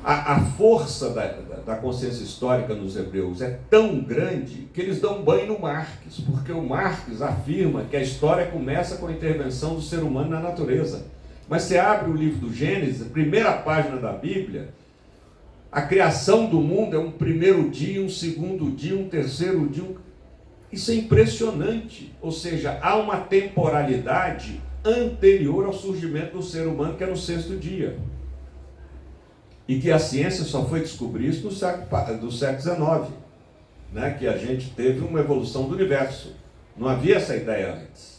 A força da consciência histórica nos hebreus é tão grande que eles dão banho no Marx, porque o Marx afirma que a história começa com a intervenção do ser humano na natureza. Mas você abre o livro do Gênesis, a primeira página da Bíblia, a criação do mundo é um primeiro dia, um segundo dia, um terceiro dia. Isso é impressionante. Ou seja, há uma temporalidade anterior ao surgimento do ser humano, que é no 6º dia. E que a ciência só foi descobrir isso do século XIX, né? Que a gente teve uma evolução do universo. Não havia essa ideia antes.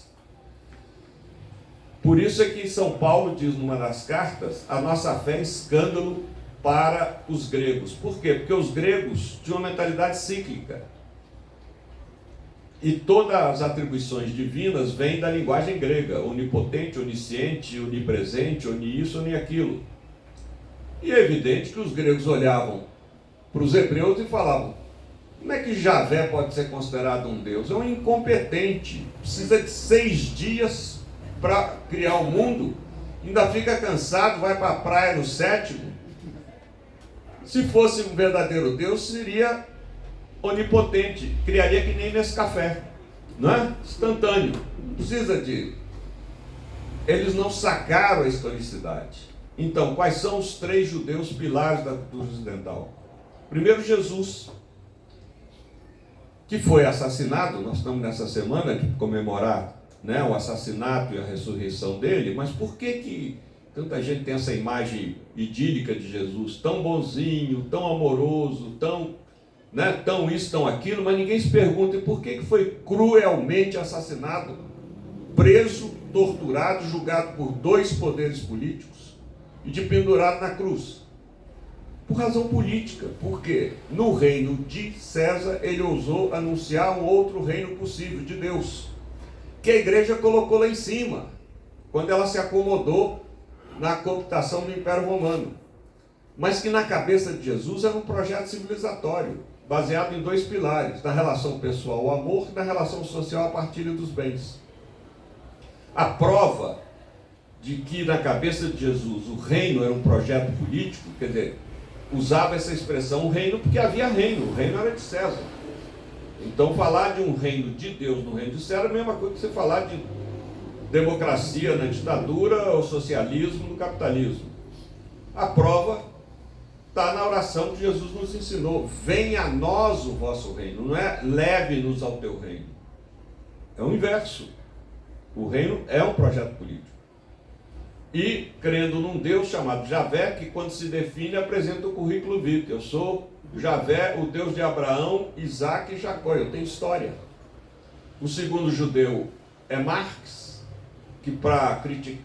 Por isso é que São Paulo diz numa das cartas, a nossa fé é escândalo para os gregos. Por quê? Porque os gregos tinham uma mentalidade cíclica. E todas as atribuições divinas vêm da linguagem grega, onipotente, onisciente, onipresente, oni isso, oni aquilo. E é evidente que os gregos olhavam para os hebreus e falavam, como é que Javé pode ser considerado um deus? É um incompetente, precisa de 6 dias para criar o mundo, ainda fica cansado, vai para a praia no 7º. Se fosse um verdadeiro Deus, seria onipotente, criaria que nem nesse café, não é? Instantâneo, não precisa de... Eles não sacaram a historicidade. Então, quais são os 3 judeus pilares da cultura ocidental? Primeiro, Jesus, que foi assassinado. Nós estamos nessa semana de comemorar, né, o assassinato e a ressurreição dele, mas por que tanta gente tem essa imagem idílica de Jesus, tão bonzinho, tão amoroso, tão isso, tão aquilo, mas ninguém se pergunta por que foi cruelmente assassinado, preso, torturado, julgado por 2 poderes políticos e de pendurado na cruz? Por razão política, porque no reino de César ele ousou anunciar um outro reino possível, de Deus, que a igreja colocou lá em cima, quando ela se acomodou na cooptação do Império Romano, mas que na cabeça de Jesus era um projeto civilizatório, baseado em 2 pilares, na relação pessoal, o amor, e na relação social, a partilha dos bens. A prova de que na cabeça de Jesus o reino era um projeto político, quer dizer, usava essa expressão, o reino, porque havia reino, o reino era de César. Então falar de um reino de Deus no reino de César é a mesma coisa que você falar de democracia na ditadura ou socialismo no capitalismo. A prova está na oração que Jesus nos ensinou: venha a nós o vosso reino, não é leve-nos ao teu reino. É o inverso. O reino é um projeto político. E crendo num Deus chamado Javé, que quando se define apresenta o currículo vitae. Eu sou Javé, o Deus de Abraão, Isaac e Jacó. Eu tenho história. O segundo judeu é Marx, que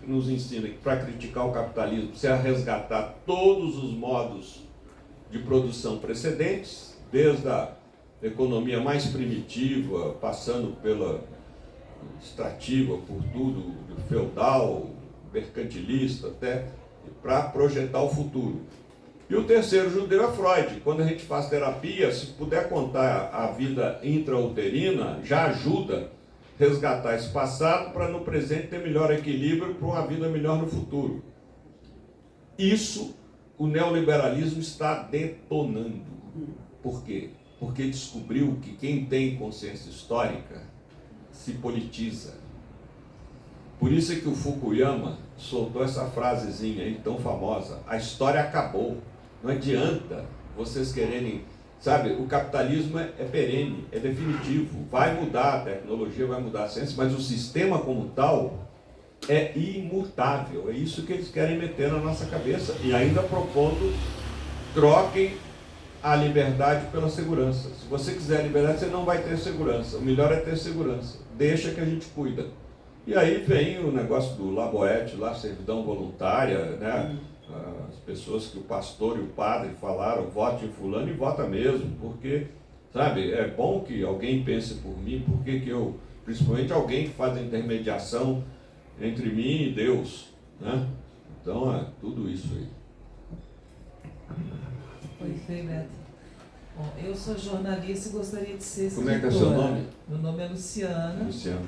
nos ensina que para criticar o capitalismo precisa resgatar todos os modos de produção precedentes, desde a economia mais primitiva, passando pela extrativa por tudo, feudal, mercantilista, até para projetar o futuro. E o terceiro judeu é Freud. Quando a gente faz terapia, se puder contar a vida intrauterina, já ajuda a resgatar esse passado para no presente ter melhor equilíbrio para uma vida melhor no futuro. Isso o neoliberalismo está detonando. Por quê? Porque descobriu que quem tem consciência histórica se politiza. Por isso é que o Fukuyama soltou essa frasezinha aí tão famosa: a história acabou. Não adianta vocês quererem, sabe, o capitalismo é perene, é definitivo, vai mudar a tecnologia, vai mudar a ciência, mas o sistema como tal é imutável. É isso que eles querem meter na nossa cabeça, e ainda propondo: troquem a liberdade pela segurança. Se você quiser liberdade, você não vai ter segurança. O melhor é ter segurança. Deixa que a gente cuida. E aí vem o negócio do Laboete, lá, servidão voluntária, né? As pessoas que o pastor e o padre falaram: vote em fulano, e vota mesmo, porque, sabe, é bom que alguém pense por mim, porque que eu, principalmente alguém que faz a intermediação entre mim e Deus, né? Então é tudo isso aí. Oi, Frei Beto. Bom, eu sou jornalista e gostaria de ser escritora. Como é que é seu nome? Meu nome é Luciana. Luciana.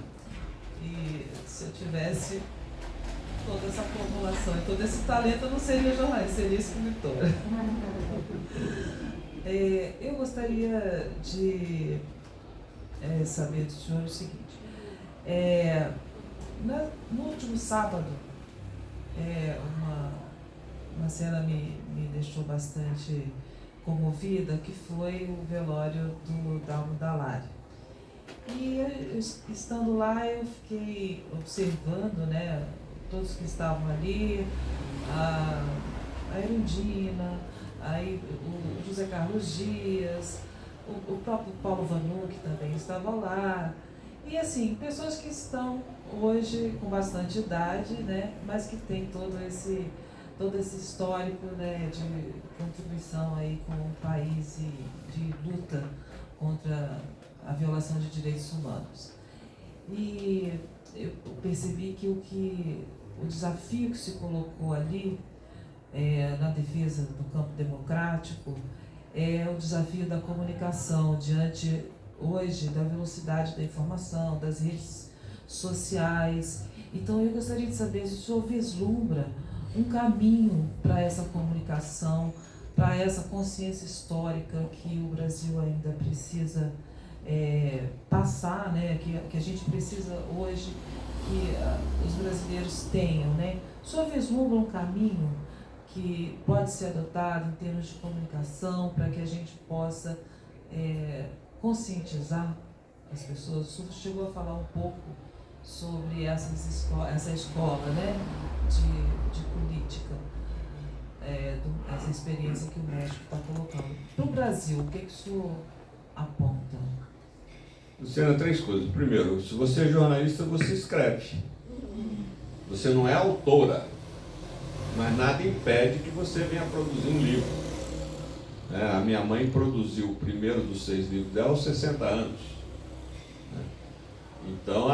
E se eu tivesse toda essa formulação e todo esse talento, eu não seria jornalista, seria escritora. Eu gostaria de saber do senhor o seguinte. No último sábado, uma cena me deixou bastante comovida, que foi o velório do Dalmo Dallari. E estando lá, eu fiquei observando, né, todos que estavam ali, a Erundina, aí o José Carlos Dias, o próprio Paulo Vanucci também estava lá. E assim, pessoas que estão hoje com bastante idade, né, mas que têm todo esse histórico, né, de contribuição aí com o país e de luta contra a violação de direitos humanos. E eu percebi que o desafio que se colocou ali na defesa do campo democrático é o desafio da comunicação diante hoje da velocidade da informação, das redes sociais. Então eu gostaria de saber se o senhor vislumbra um caminho para essa comunicação, para essa consciência histórica que o Brasil ainda precisa passar, né? Que a gente precisa hoje que os brasileiros tenham, né? O senhor vislumbra um caminho que pode ser adotado em termos de comunicação para que a gente possa conscientizar as pessoas? O senhor chegou a falar um pouco sobre essa escola, né, de política, essa experiência que o México está colocando. Para o Brasil, o que o senhor aponta? Luciana, 3 coisas. Primeiro, se você é jornalista, você escreve. Você não é autora, mas nada impede que você venha produzir um livro. A minha mãe produziu o primeiro dos 6 livros dela aos 60 anos. Então,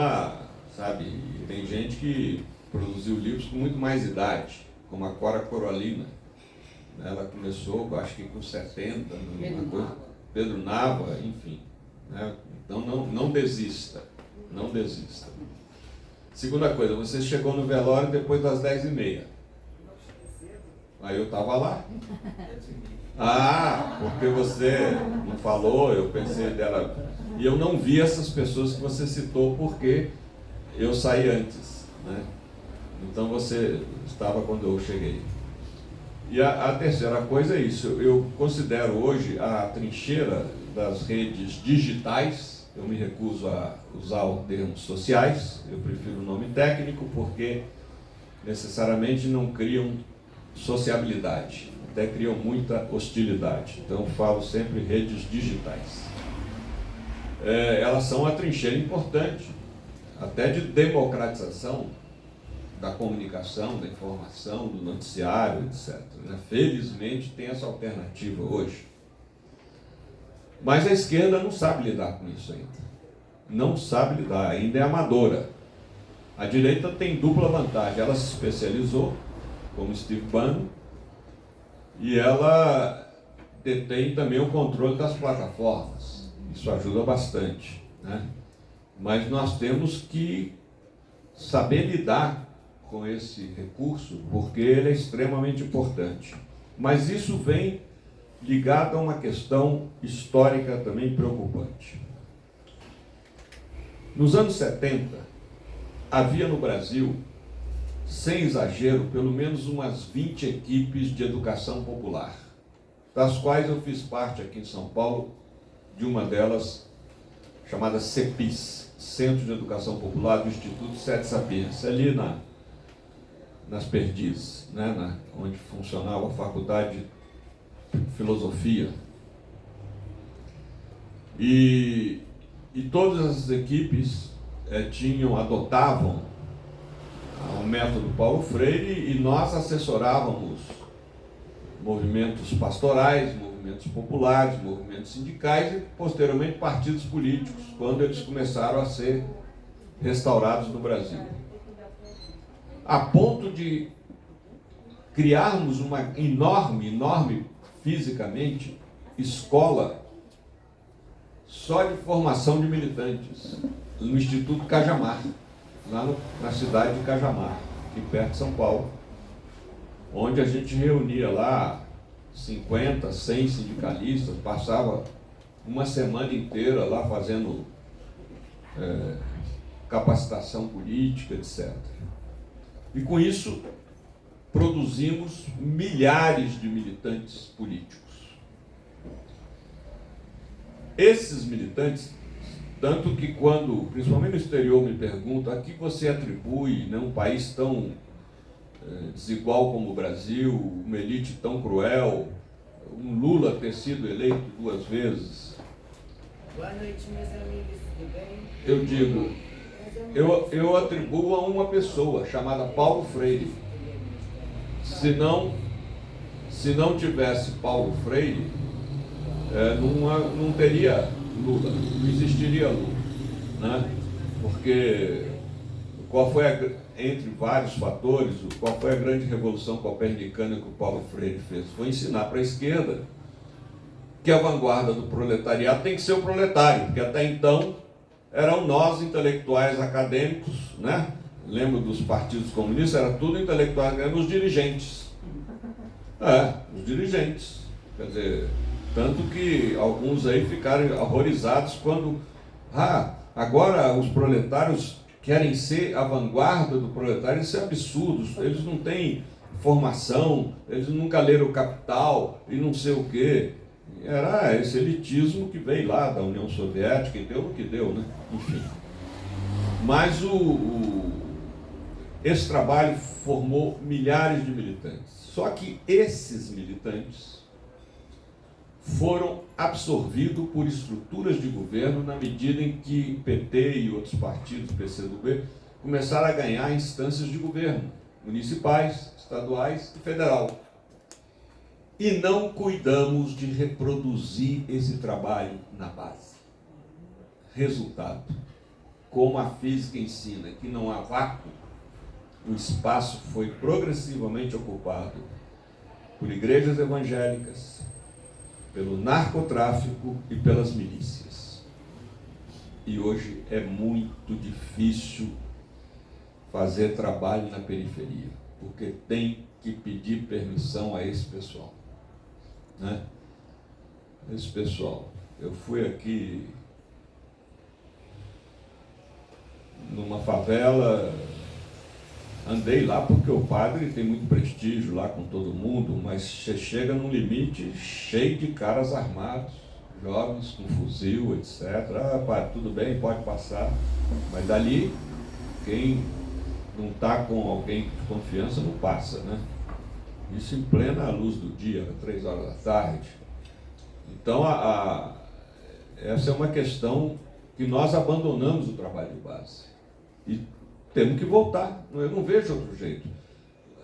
sabe, tem gente que produziu livros com muito mais idade, como a Cora Coralina. Ela começou, acho que com 70, Pedro Nava, enfim. Então não desista, não desista. Segunda coisa, você chegou no velório depois das 10h30. Aí eu estava lá. Porque você não falou, eu pensei dela. E eu não vi essas pessoas que você citou porque eu saí antes, né? Então você estava quando eu cheguei. E a terceira coisa é isso. Eu considero hoje a trincheira das redes digitais. Eu me recuso a usar o termo sociais. Eu prefiro o nome técnico porque necessariamente não criam sociabilidade, até criam muita hostilidade. Então eu falo sempre redes digitais. Elas são uma trincheira importante, até de democratização da comunicação, da informação, do noticiário, etc. Felizmente tem essa alternativa hoje. Mas a esquerda não sabe lidar com isso ainda. não sabe lidar, ainda é amadora. A direita tem dupla vantagem, ela se especializou, como Steve Bannon, e ela detém também o controle das plataformas. Isso ajuda bastante, né? Mas nós temos que saber lidar com esse recurso, porque ele é extremamente importante. Mas isso vem ligado a uma questão histórica também preocupante. Nos anos 70, havia no Brasil, sem exagero, pelo menos umas 20 equipes de educação popular, das quais eu fiz parte aqui em São Paulo, de uma delas chamada CEPIS, Centro de Educação Popular do Instituto Sete Sapiência, ali nas Perdizes, né, onde funcionava a Faculdade de Filosofia. E todas as equipes adotavam o método Paulo Freire, e nós assessorávamos movimentos pastorais, movimentos populares, movimentos sindicais e, posteriormente, partidos políticos, quando eles começaram a ser restaurados no Brasil. A ponto de criarmos uma enorme fisicamente, escola só de formação de militantes, no Instituto Cajamar, lá na cidade de Cajamar, aqui perto de São Paulo, onde a gente reunia lá 50, 100 sindicalistas, passava uma semana inteira lá fazendo capacitação política, etc. E com isso produzimos milhares de militantes políticos. Esses militantes, tanto que quando, principalmente no exterior, me perguntam a que você atribui, né, um país tão desigual como o Brasil, uma elite tão cruel, um Lula ter sido eleito 2 vezes. Boa noite, meus amigos, tudo bem? Eu digo, eu atribuo a uma pessoa chamada Paulo Freire. Se não tivesse Paulo Freire, não teria Lula, não existiria Lula, né? Porque qual foi entre vários fatores, qual foi a grande revolução copernicana que o Paulo Freire fez? Foi ensinar para a esquerda que a vanguarda do proletariado tem que ser o proletário, porque até então eram nós, intelectuais acadêmicos, né? Lembro dos partidos comunistas, era tudo intelectuais, eram os dirigentes. Os dirigentes. Quer dizer, tanto que alguns aí ficaram horrorizados quando, agora os proletários querem ser a vanguarda do proletário. Isso é absurdo, eles não têm formação, eles nunca leram o Capital e não sei o quê. Era esse elitismo que veio lá da União Soviética e deu no que deu, né? Enfim. Mas esse trabalho formou milhares de militantes. Só que esses militantes foram absorvidos por estruturas de governo na medida em que PT e outros partidos, PCdoB, começaram a ganhar instâncias de governo, municipais, estaduais e federal. E não cuidamos de reproduzir esse trabalho na base. Resultado, como a física ensina que não há vácuo, o espaço foi progressivamente ocupado por igrejas evangélicas, pelo narcotráfico e pelas milícias. E hoje é muito difícil fazer trabalho na periferia, porque tem que pedir permissão a esse pessoal, né? Esse pessoal. Eu fui aqui numa favela, andei lá porque o padre tem muito prestígio lá com todo mundo, mas você chega num limite cheio de caras armados, jovens com fuzil, etc. Padre, tudo bem, pode passar. Mas dali, quem não está com alguém de confiança não passa, né? Isso em plena luz do dia, 3 horas da tarde. Então, essa é uma questão que nós abandonamos o trabalho de base. E temos que voltar. Eu não vejo outro jeito.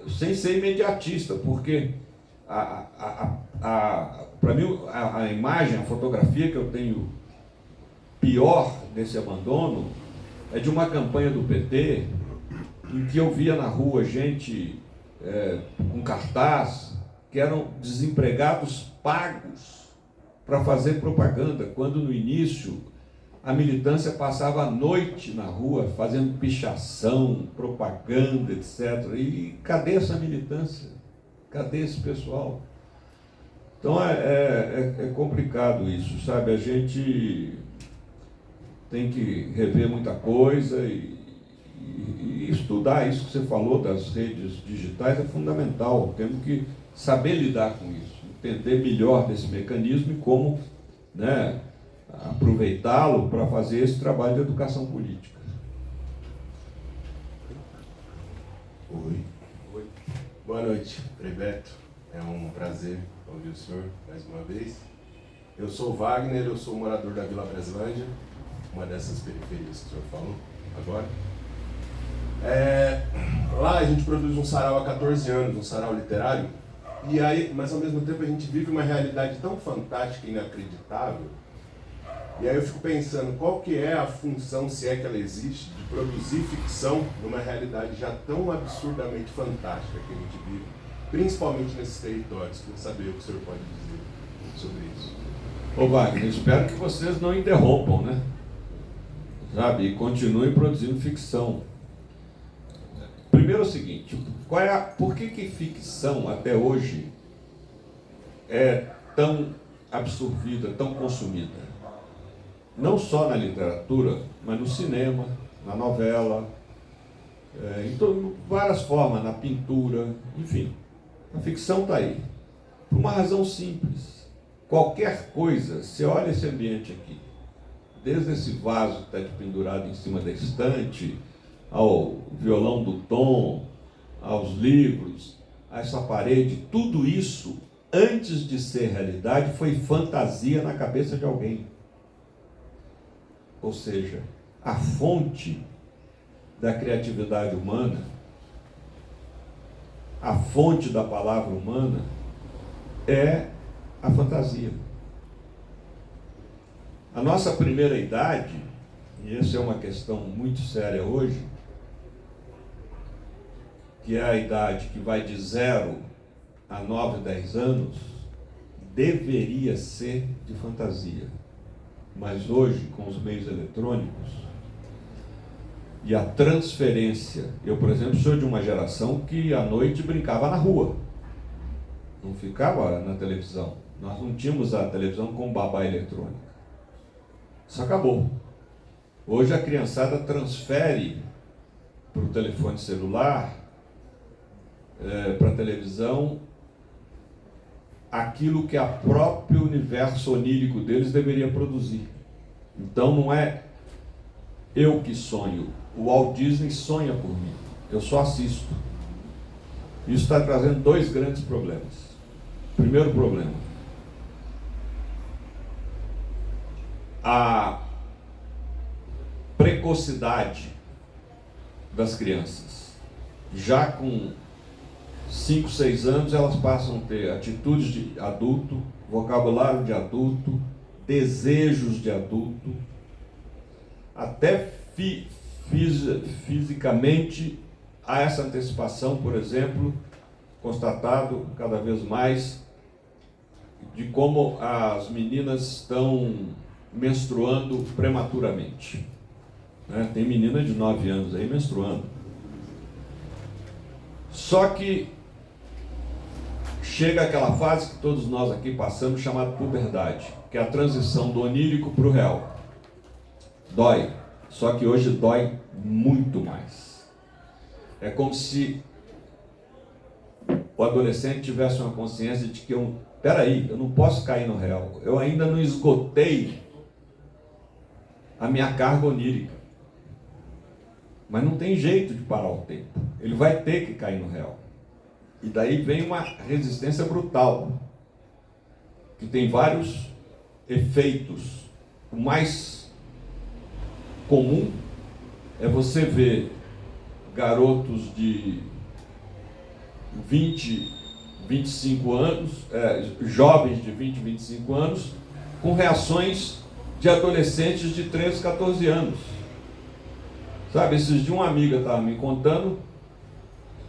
Sem ser imediatista, porque para mim a imagem, a fotografia que eu tenho pior desse abandono é de uma campanha do PT em que eu via na rua gente com cartaz que eram desempregados pagos para fazer propaganda, quando no início a militância passava a noite na rua fazendo pichação, propaganda, etc. E cadê essa militância? Cadê esse pessoal? Então é complicado isso, sabe? A gente tem que rever muita coisa e estudar isso que você falou das redes digitais é fundamental. Temos que saber lidar com isso, entender melhor desse mecanismo e como, né, aproveitá-lo para fazer esse trabalho de educação política. Oi. Boa noite, Frei Beto. É um prazer ouvir o senhor mais uma vez. Eu sou Wagner, eu sou morador da Vila Breslândia, uma dessas periferias que o senhor falou agora. Lá a gente produz um sarau há 14 anos, um sarau literário, e aí, mas ao mesmo tempo a gente vive uma realidade tão fantástica e inacreditável. E aí eu fico pensando, qual que é a função, se é que ela existe, de produzir ficção numa realidade já tão absurdamente fantástica que a gente vive, principalmente nesses territórios. Queria saber o que o senhor pode dizer sobre isso. Ô Wagner, espero que vocês não interrompam, né? Sabe, e continuem produzindo ficção. Primeiro é o seguinte, por que ficção até hoje é tão absorvida, tão consumida? Não só na literatura, mas no cinema, na novela, em várias formas, na pintura, enfim. A ficção está aí. Por uma razão simples. Qualquer coisa, você olha esse ambiente aqui, desde esse vaso que está pendurado em cima da estante, ao violão do Tom, aos livros, a essa parede, tudo isso, antes de ser realidade, foi fantasia na cabeça de alguém. Ou seja, a fonte da criatividade humana, a fonte da palavra humana é a fantasia. A nossa primeira idade, e essa é uma questão muito séria hoje, que é a idade que vai de 0 a 9, 10 anos, deveria ser de fantasia. Mas hoje, com os meios eletrônicos e a transferência, eu, por exemplo, sou de uma geração que à noite brincava na rua, não ficava na televisão. Nós não tínhamos a televisão com babá eletrônica. Isso acabou. Hoje a criançada transfere para o telefone celular, para a televisão, aquilo que o próprio universo onírico deles deveria produzir. Então não é eu que sonho, o Walt Disney sonha por mim, eu só assisto. Isso está trazendo 2 grandes problemas. Primeiro problema, a precocidade das crianças. Já com 5, 6 anos, elas passam a ter atitudes de adulto, vocabulário de adulto, desejos de adulto, até fisicamente há essa antecipação, por exemplo, constatado cada vez mais, de como as meninas estão menstruando prematuramente. Tem menina de 9 anos aí menstruando. Só que chega aquela fase que todos nós aqui passamos, chamada puberdade, que é a transição do onírico para o real. Dói, só que hoje dói muito mais. É como se o adolescente tivesse uma consciência de que eu não posso cair no real, eu ainda não esgotei a minha carga onírica. Mas não tem jeito de parar o tempo. Ele vai ter que cair no real. E daí vem uma resistência brutal, que tem vários efeitos. O mais comum é você ver garotos de 20, 25 anos, jovens de 20, 25 anos, com reações de adolescentes de 13, 14 anos. Sabe, esses dias uma amiga estava me contando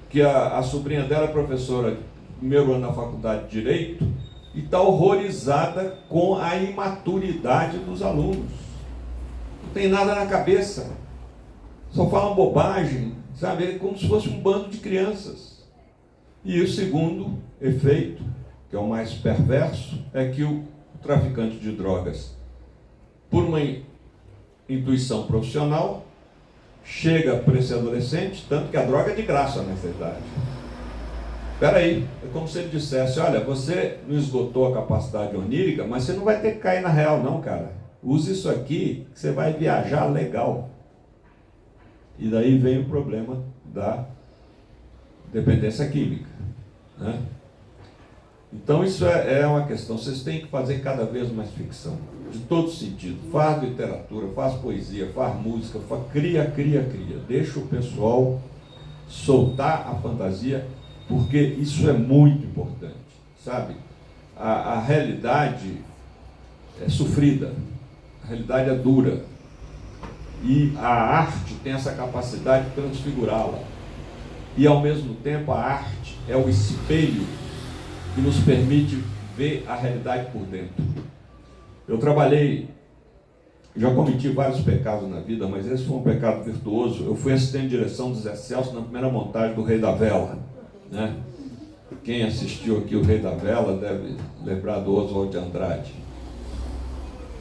que a sobrinha dela é professora de primeiro ano na faculdade de Direito e está horrorizada com a imaturidade dos alunos. Não tem nada na cabeça, só falam bobagem, sabe? É como se fosse um bando de crianças. E o segundo efeito, que é o mais perverso, é que o traficante de drogas, por uma intuição profissional, chega para esse adolescente, tanto que a droga é de graça nessa idade. Espera aí, é como se ele dissesse, olha, você não esgotou a capacidade onírica, mas você não vai ter que cair na real não, cara. Use isso aqui, que você vai viajar legal. E daí vem o problema da dependência química, né? Então isso é uma questão, vocês têm que fazer cada vez mais ficção, de todo sentido. Faz literatura, faz poesia, faz música, cria. Deixa o pessoal soltar a fantasia, porque isso é muito importante, sabe? A realidade é sofrida, a realidade é dura, e a arte tem essa capacidade de transfigurá-la. E ao mesmo tempo a arte é o espelho que nos permite ver a realidade por dentro. Eu trabalhei, já cometi vários pecados na vida, mas esse foi um pecado virtuoso. Eu fui assistente de direção do Zé Celso na primeira montagem do Rei da Vela, né? Quem assistiu aqui o Rei da Vela deve lembrar do Oswald de Andrade.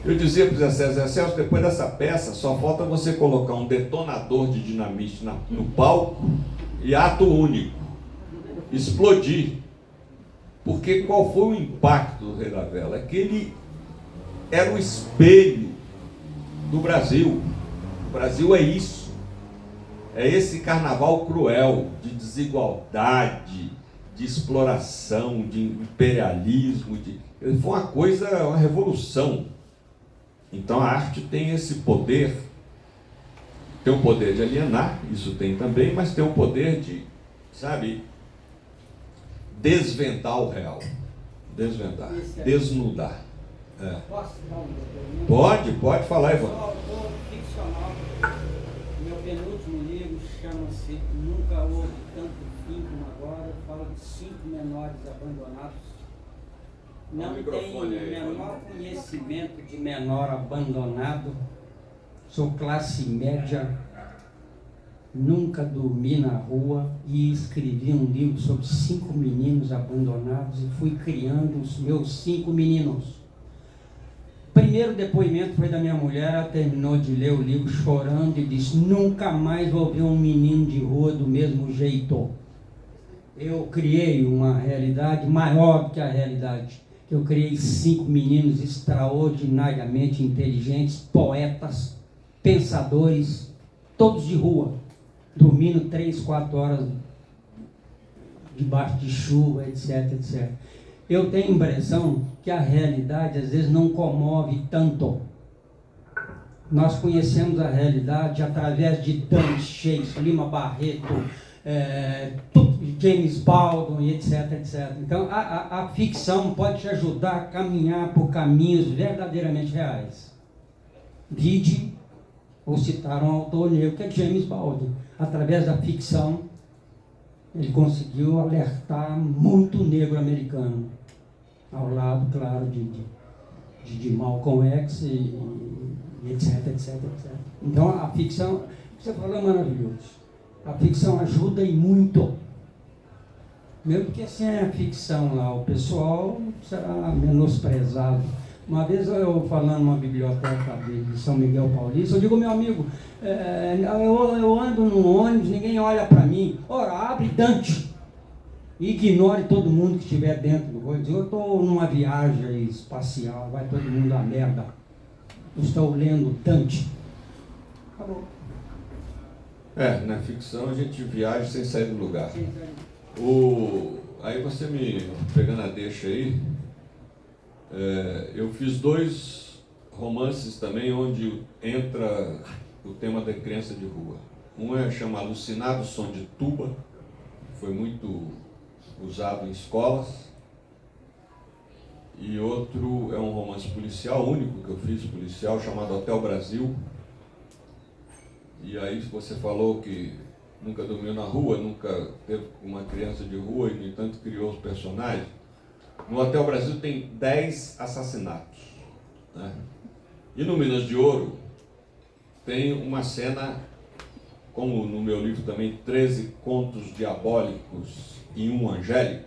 Eu dizia para o Zé Celso, depois dessa peça, só falta você colocar um detonador de dinamite no palco e ato único, explodir. Porque qual foi o impacto do Rei da Vela? É que ele era o espelho do Brasil. O Brasil é isso. É esse carnaval cruel de desigualdade, de exploração, de imperialismo. Foi uma coisa, uma revolução. Então a arte tem esse poder. Tem o poder de alienar, isso tem também, mas tem o poder de, sabe, desvendar o real. Desvendar, desnudar. É. Posso dar um depoimento? Pode falar, Ivan. Eu sou autor ficcional. Meu penúltimo livro chama-se Nunca Houve Tanto Fim Como Agora. Fala de 5 menores abandonados. Não tenho o menor conhecimento de menor abandonado. Sou classe média. Nunca dormi na rua e escrevi um livro sobre 5 meninos abandonados e fui criando os meus 5 meninos. O primeiro depoimento foi da minha mulher. Ela terminou de ler o livro chorando e disse: nunca mais vou ver um menino de rua do mesmo jeito. Eu criei uma realidade maior do que a realidade. Eu criei 5 meninos extraordinariamente inteligentes, poetas, pensadores, todos de rua, dormindo 3, 4 horas debaixo de chuva, etc, etc. Eu tenho a impressão que a realidade às vezes não comove tanto. Nós conhecemos a realidade através de Dante, Shakespeare, Lima Barreto, James Baldwin, etc, etc. Então a ficção pode te ajudar a caminhar por caminhos verdadeiramente reais. Vide, ou citar um autor negro, que é James Baldwin. Através da ficção, ele conseguiu alertar muito negro americano, ao lado, claro, de Malcolm X e etc, etc, etc. Então a ficção, você falou, é maravilhoso. A ficção ajuda e muito. Mesmo porque sem a ficção lá, o pessoal será menosprezado. Uma vez eu falando numa biblioteca de São Miguel Paulista, eu digo, meu amigo, eu ando num ônibus, ninguém olha para mim. Ora, abre Dante. Ignore todo mundo que estiver dentro do ônibus. Eu estou numa viagem espacial, vai todo mundo à merda. Eu estou lendo Dante. Acabou. Na ficção a gente viaja sem sair do lugar. Aí você me pegando a deixa aí, eu fiz 2 romances também onde entra o tema da criança de rua. Um é chamado Alucinado Som de Tuba, foi muito usado em escolas. e outro é um romance policial, único que eu fiz, policial, chamado Hotel Brasil. E aí você falou que nunca dormiu na rua, nunca teve uma criança de rua e, no entanto, criou os personagens. No Hotel Brasil tem 10 assassinatos, né? E no Minas de Ouro tem uma cena, como no meu livro também, 13 contos diabólicos e um angélico,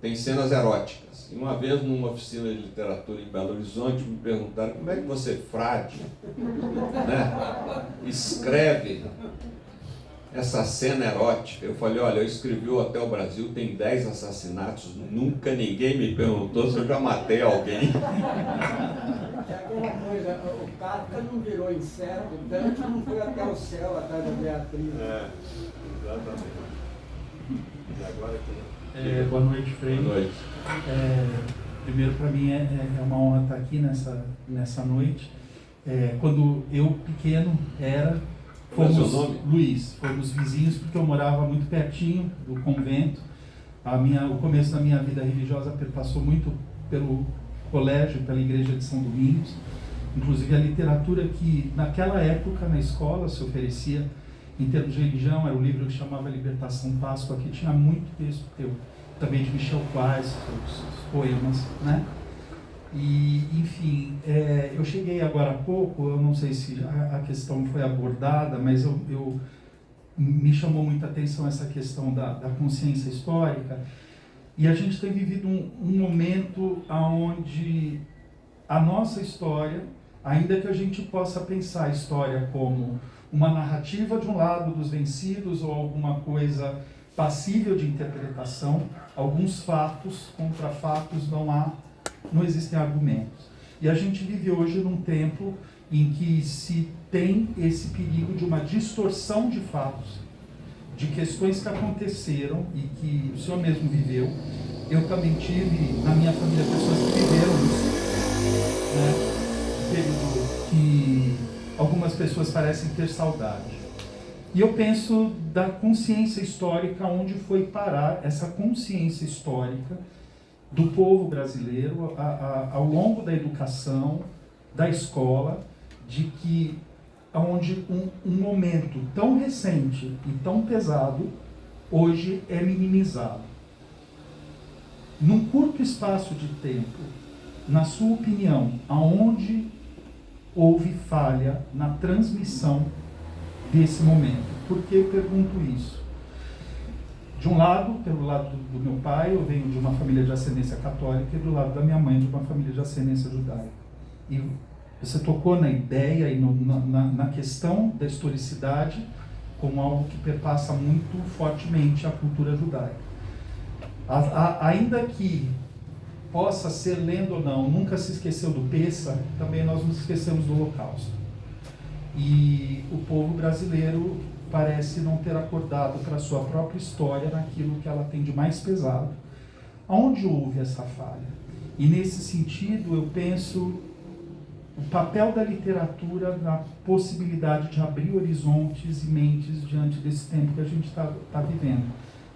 tem cenas eróticas. E uma vez, numa oficina de literatura em Belo Horizonte, me perguntaram como é que você, frade, né, escreve essa cena erótica. Eu falei, olha, eu escrevi o Hotel Brasil, tem 10 assassinatos, nunca ninguém me perguntou se eu já matei alguém. É aquela coisa, o Kafka não virou inseto, Dante não foi até o céu atrás da Beatriz. Exatamente. E agora boa noite, Frei. Boa noite. Primeiro, para mim, é uma honra estar aqui nessa noite. Quando eu, pequeno, Qual é o seu nome? Luiz, fomos vizinhos porque eu morava muito pertinho do convento. O começo da minha vida religiosa passou muito pelo colégio, pela igreja de São Domingos. Inclusive a literatura que naquela época na escola se oferecia em termos de religião era um livro que chamava Libertação Páscoa, que tinha muito texto teu, também de Michel Quais, os poemas, né? E, enfim, eu cheguei agora há pouco, eu não sei se a questão foi abordada, mas me chamou muita atenção essa questão da consciência histórica. E a gente tem vivido um momento onde a nossa história, ainda que a gente possa pensar a história como uma narrativa de um lado dos vencidos ou alguma coisa passível de interpretação, alguns fatos contra fatos não existem argumentos. E a gente vive hoje num tempo em que se tem esse perigo de uma distorção de fatos, de questões que aconteceram e que o senhor mesmo viveu. Eu também tive na minha família pessoas que viveram isso, né? Período que algumas pessoas parecem ter saudade. E eu penso da consciência histórica, onde foi parar essa consciência histórica do povo brasileiro ao longo da educação, da escola, de que onde um momento tão recente e tão pesado hoje é minimizado. Num curto espaço de tempo, na sua opinião, aonde houve falha na transmissão desse momento? Por que eu pergunto isso? De um lado, pelo lado do meu pai, eu venho de uma família de ascendência católica, e do lado da minha mãe, de uma família de ascendência judaica. E você tocou na ideia e na questão da historicidade como algo que perpassa muito fortemente a cultura judaica. Ainda que possa ser lendo ou não, nunca se esqueceu do Pêssar, também nós nos esquecemos do Holocausto. E o povo brasileiro parece não ter acordado para a sua própria história naquilo que ela tem de mais pesado. Onde houve essa falha? E nesse sentido eu penso o papel da literatura na possibilidade de abrir horizontes e mentes diante desse tempo que a gente está vivendo.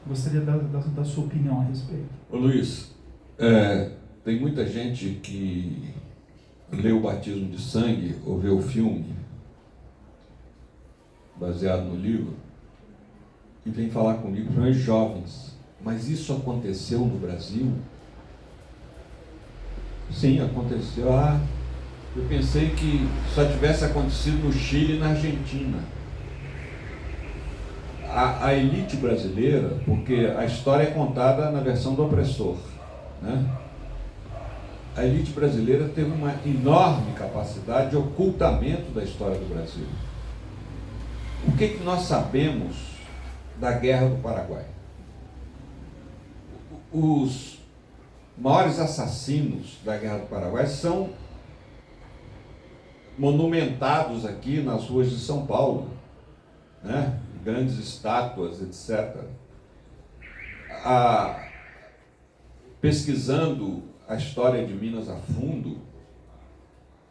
Gostaria da sua opinião a respeito. Ô Luiz, tem muita gente que lê o Batismo de Sangue ou vê o filme baseado no livro e vem falar comigo, principalmente jovens, mas isso aconteceu no Brasil? Sim, aconteceu. Eu pensei que só tivesse acontecido no Chile e na Argentina. A elite brasileira, porque a história é contada na versão do opressor, né? A elite brasileira teve uma enorme capacidade de ocultamento da história do Brasil. O que nós sabemos da Guerra do Paraguai? Os maiores assassinos da Guerra do Paraguai são monumentados aqui nas ruas de São Paulo, né? Grandes estátuas, etc. Pesquisando a história de Minas a fundo,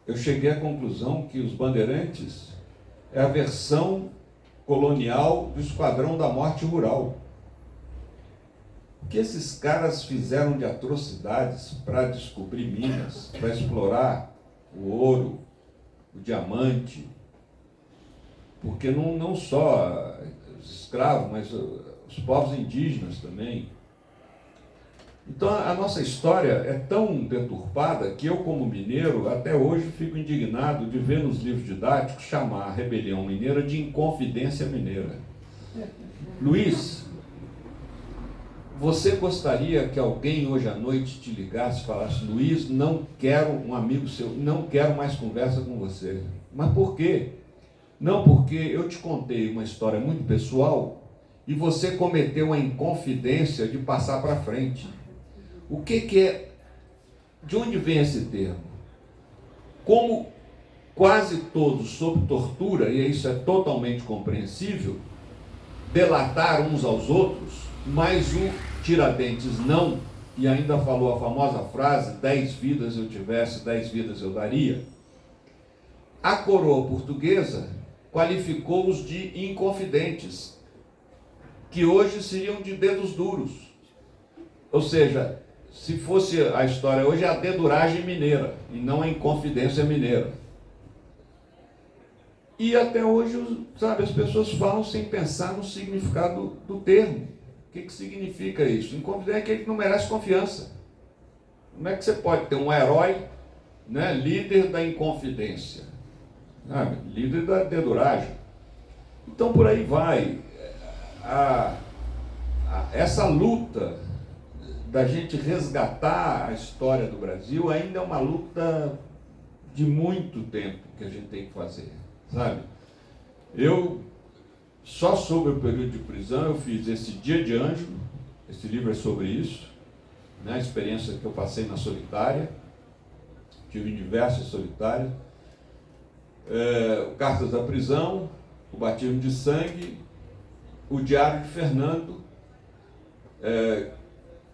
eu cheguei à conclusão que os bandeirantes é a versão colonial do Esquadrão da Morte Rural. que esses caras fizeram de atrocidades para descobrir minas, para explorar o ouro, o diamante, porque não só os escravos, mas os povos indígenas também. Então a nossa história é tão deturpada que eu, como mineiro, até hoje fico indignado de ver nos livros didáticos chamar a rebelião mineira de Inconfidência Mineira. Luiz, você gostaria que alguém hoje à noite te ligasse e falasse: Luiz, não quero um amigo seu, não quero mais conversa com você. Mas por quê? Não, porque eu te contei uma história muito pessoal e você cometeu a inconfidência de passar para frente. O que é? De onde vem esse termo? Como quase todos sob tortura, e isso é totalmente compreensível, delataram uns aos outros, mas o Tiradentes não, e ainda falou a famosa frase: 10 vidas eu tivesse, 10 vidas eu daria. A coroa portuguesa qualificou-os de inconfidentes, que hoje seriam de dedos duros. Ou seja, se fosse a história hoje, é a deduragem mineira, e não a inconfidência mineira. E até hoje, sabe, as pessoas falam sem pensar no significado do termo. O que significa isso? Inconfidente é aquele que não merece confiança. Como é que você pode ter um herói, né, líder da inconfidência, sabe, líder da deduragem? Então por aí vai. Essa luta da gente resgatar a história do Brasil ainda é uma luta de muito tempo que a gente tem que fazer, sabe? Eu, só sobre o período de prisão, eu fiz esse Dia de Anjo, esse livro é sobre isso, né? A experiência que eu passei na solitária, tive diversas solitárias, Cartas da Prisão, o Batismo de Sangue, o Diário de Fernando,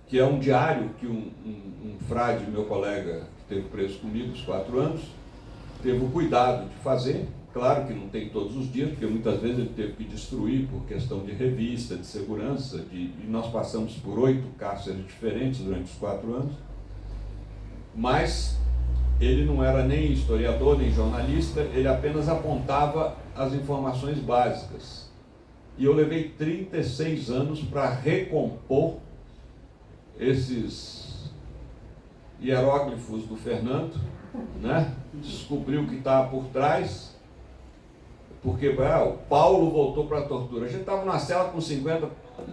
que é um diário que um frade, meu colega, que esteve preso comigo os 4 anos, teve o cuidado de fazer. Claro que não tem todos os dias, porque muitas vezes ele teve que destruir por questão de revista, de segurança, e nós passamos por 8 cárceres diferentes durante os 4 anos, mas ele não era nem historiador, nem jornalista, ele apenas apontava as informações básicas. E eu levei 36 anos para recompor esses hieróglifos do Fernando, né? Descobrir o que estava por trás, porque o Paulo voltou para a tortura. A gente estava numa cela com 50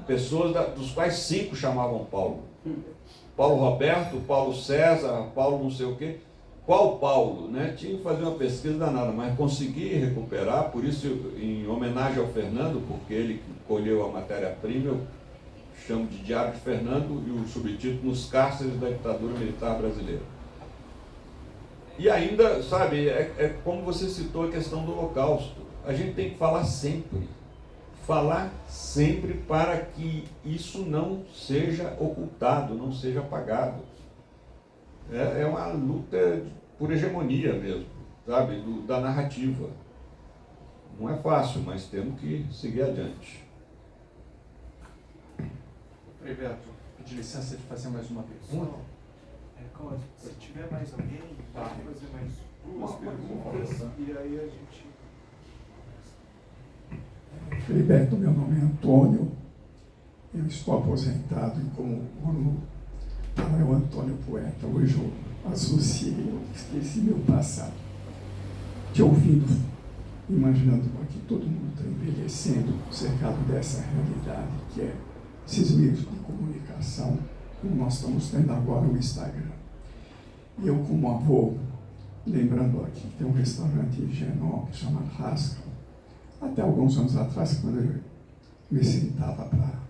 pessoas, dos quais 5 chamavam Paulo. Paulo Roberto, Paulo César, Paulo não sei o quê. Qual Paulo, né? Tinha que fazer uma pesquisa danada, mas consegui recuperar, por isso, em homenagem ao Fernando, porque ele colheu a matéria-prima, eu chamo de Diário de Fernando, e o subtítulo: Nos Cárceres da Ditadura Militar Brasileira. E ainda, sabe, é como você citou a questão do Holocausto. A gente tem que falar sempre para que isso não seja ocultado, não seja apagado. É uma luta por hegemonia mesmo, sabe, da narrativa. Não é fácil, mas temos que seguir adiante. Frei Beto, pedir licença de fazer mais uma pergunta. Cláudio, se tiver mais alguém, pode fazer mais 2 perguntas e aí a gente... Frei Beto, meu nome é Antônio, eu estou aposentado e como para o Antônio Poeta, hoje eu associei, eu esqueci meu passado. Te ouvindo, imaginando que todo mundo está envelhecendo, cercado dessa realidade que é esses meios de comunicação, como nós estamos tendo agora o Instagram. E eu, como avô, lembrando aqui que tem um restaurante em Genópolis chamado Rasca, até alguns anos atrás, quando eu me sentava para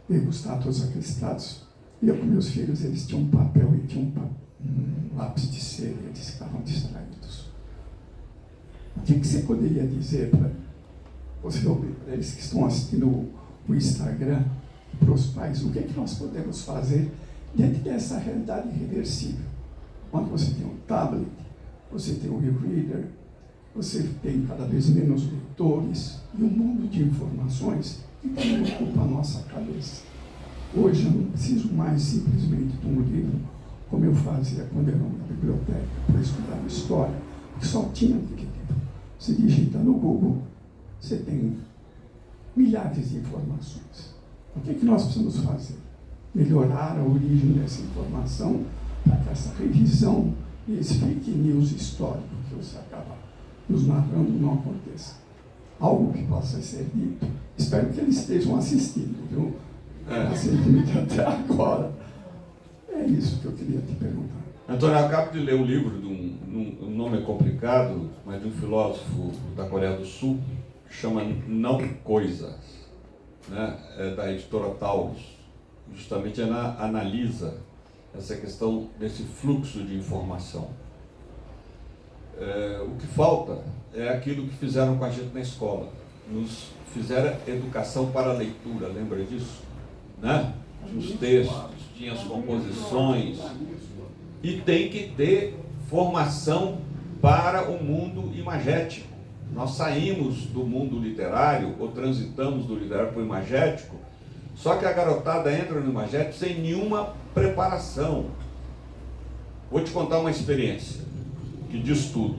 degustar todos aqueles pratos, ia com meus filhos, eles tinham um papel e tinham um lápis de cera, e eles estavam distraídos. O que você poderia dizer para eles que estão assistindo o Instagram, para os pais, o que é que nós podemos fazer diante dessa realidade irreversível? Quando você tem um tablet, você tem um e-reader, você tem cada vez menos leitores e um mundo de informações que também ocupa a nossa cabeça. Hoje eu não preciso mais simplesmente de um livro, como eu fazia quando eu ia na biblioteca para estudar história, que só tinha aquele livro. Você digita no Google, você tem milhares de informações. O que nós precisamos fazer? Melhorar a origem dessa informação para que essa revisão e esse fake news histórico que você acaba nos narrando não aconteça. Algo que possa ser dito. Espero que eles estejam assistindo, viu? Recentemente até agora. É isso que eu queria te perguntar. Antônio, eu acabo de ler um livro, um nome é complicado, mas de um filósofo da Coreia do Sul, que chama Não Coisas, né? É da editora Taurus. Justamente ela analisa essa questão desse fluxo de informação. O que falta é aquilo que fizeram com a gente na escola. Nos fizeram educação para a leitura, lembra disso? Né? Tinha os textos, tinha as composições. E tem que ter formação para o mundo imagético. Nós saímos do mundo literário, ou transitamos do literário para o imagético, só que a garotada entra no imagético sem nenhuma preparação. Vou te contar uma experiência que diz tudo.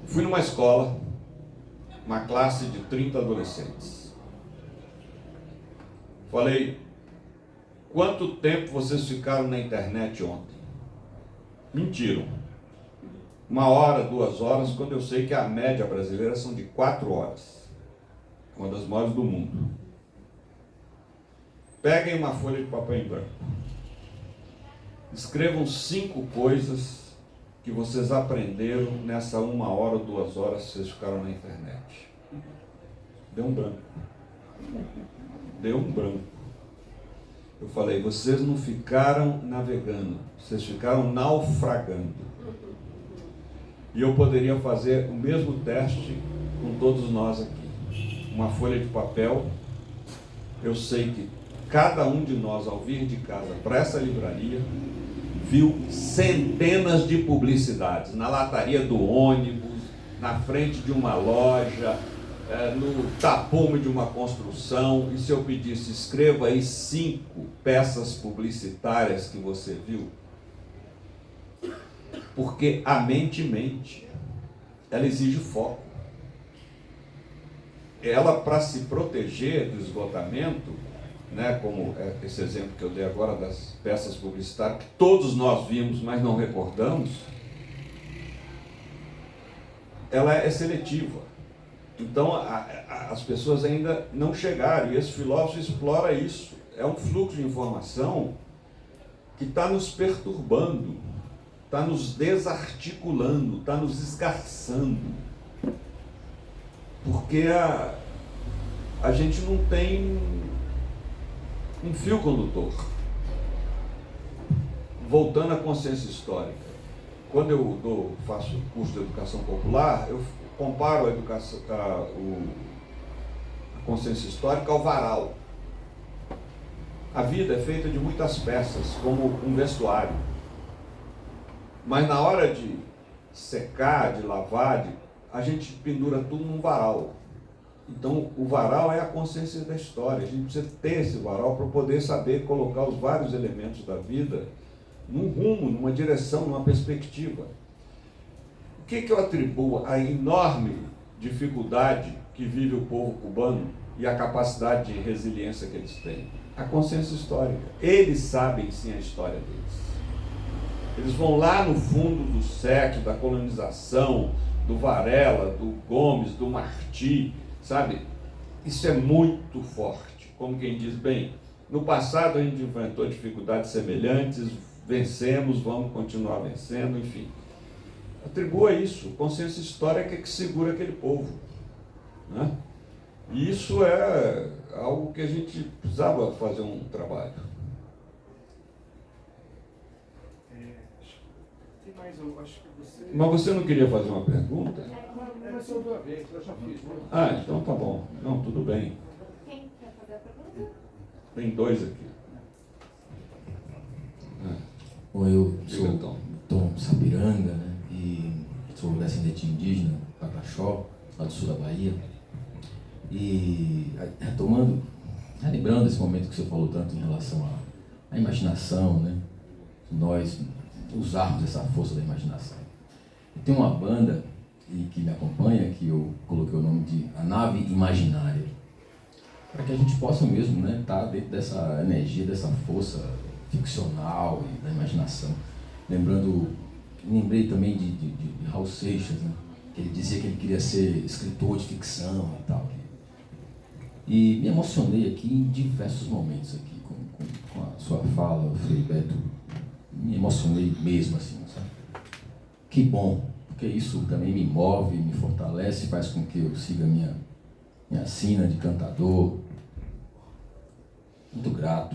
Fui numa escola, uma classe de 30 adolescentes. Falei, quanto tempo vocês ficaram na internet ontem? Mentiram. 1 hora, 2 horas, quando eu sei que a média brasileira são de 4 horas. Uma das maiores do mundo. Peguem uma folha de papel em branco. Escrevam 5 coisas que vocês aprenderam nessa 1 hora ou 2 horas que vocês ficaram na internet. Deu um branco. Deu um branco. Eu falei, vocês não ficaram navegando, vocês ficaram naufragando. E eu poderia fazer o mesmo teste com todos nós aqui. Uma folha de papel. Eu sei que cada um de nós, ao vir de casa para essa livraria, viu centenas de publicidades na lataria do ônibus, na frente de uma loja, no tapume de uma construção. E se eu pedisse, escreva aí 5 peças publicitárias que você viu? Porque a mente mente, ela exige foco. Ela, para se proteger do esgotamento, né, como esse exemplo que eu dei agora das peças publicitárias, que todos nós vimos, mas não recordamos, ela é seletiva. Então, as pessoas ainda não chegaram, e esse filósofo explora isso. É um fluxo de informação que está nos perturbando, está nos desarticulando, está nos esgarçando. Porque a gente não tem um fio condutor. Voltando à consciência histórica. Quando eu faço curso de educação popular, eu comparo a consciência histórica ao varal. A vida é feita de muitas peças, como um vestuário. Mas na hora de secar, de lavar, a gente pendura tudo num varal. Então, o varal é a consciência da história. A gente precisa ter esse varal para poder saber colocar os vários elementos da vida num rumo, numa direção, numa perspectiva. O que eu atribuo à enorme dificuldade que vive o povo cubano e a capacidade de resiliência que eles têm? A consciência histórica. Eles sabem sim a história deles. Eles vão lá no fundo do século, da colonização, do Varela, do Gomes, do Martí, sabe? Isso é muito forte. Como quem diz, bem, no passado a gente enfrentou dificuldades semelhantes, vencemos, vamos continuar vencendo, enfim. Atribua isso, consciência histórica que segura aquele povo, né? E isso é algo que a gente precisava fazer um trabalho. Tem mais, eu acho que você... Mas você não queria fazer uma pergunta? Mas eu dou a vez, eu já fiz. Né? Ah, então tá bom. Não, tudo bem. Quem quer fazer a pergunta? Tem 2 aqui. Bom, eu sou Tom Sapiranga, né? E sou descendente indígena, Pataxó, lá do sul da Bahia. E retomando lembrando esse momento que você falou tanto em relação à imaginação, né? Nós usarmos essa força da imaginação. Tem uma banda que me acompanha, que eu coloquei o nome de A Nave Imaginária, para que a gente possa mesmo, né, estar dentro dessa energia, dessa força ficcional e da imaginação. Lembrei também de Raul Seixas, né, que ele dizia que ele queria ser escritor de ficção e tal. E me emocionei aqui em diversos momentos aqui com a sua fala, Frei Beto. Me emocionei mesmo, assim, sabe? Que bom, porque isso também me move, me fortalece, faz com que eu siga minha sina de cantador. Muito grato.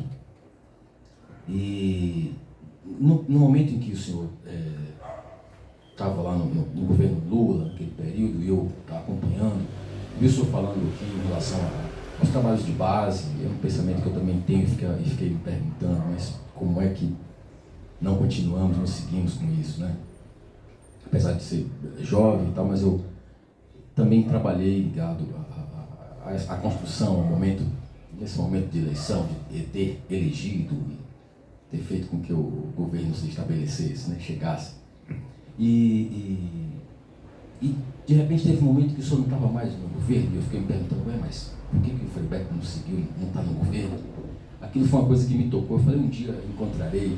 E no momento em que o senhor estava lá no governo Lula, naquele período, e eu estava acompanhando, vi o senhor falando aqui em relação aos trabalhos de base, é um pensamento que eu também tenho e fiquei me perguntando, mas como é que não continuamos, não seguimos com isso, né? Apesar de ser jovem e tal, mas eu também trabalhei ligado à construção, nesse momento de eleição, de ter elegido e ter feito com que o governo se estabelecesse, né? Chegasse. E de repente teve um momento que o senhor não estava mais no governo, e eu fiquei me perguntando, mas por que o Frei Beto não seguiu, não está no governo? Aquilo foi uma coisa que me tocou. Eu falei, um dia eu encontrarei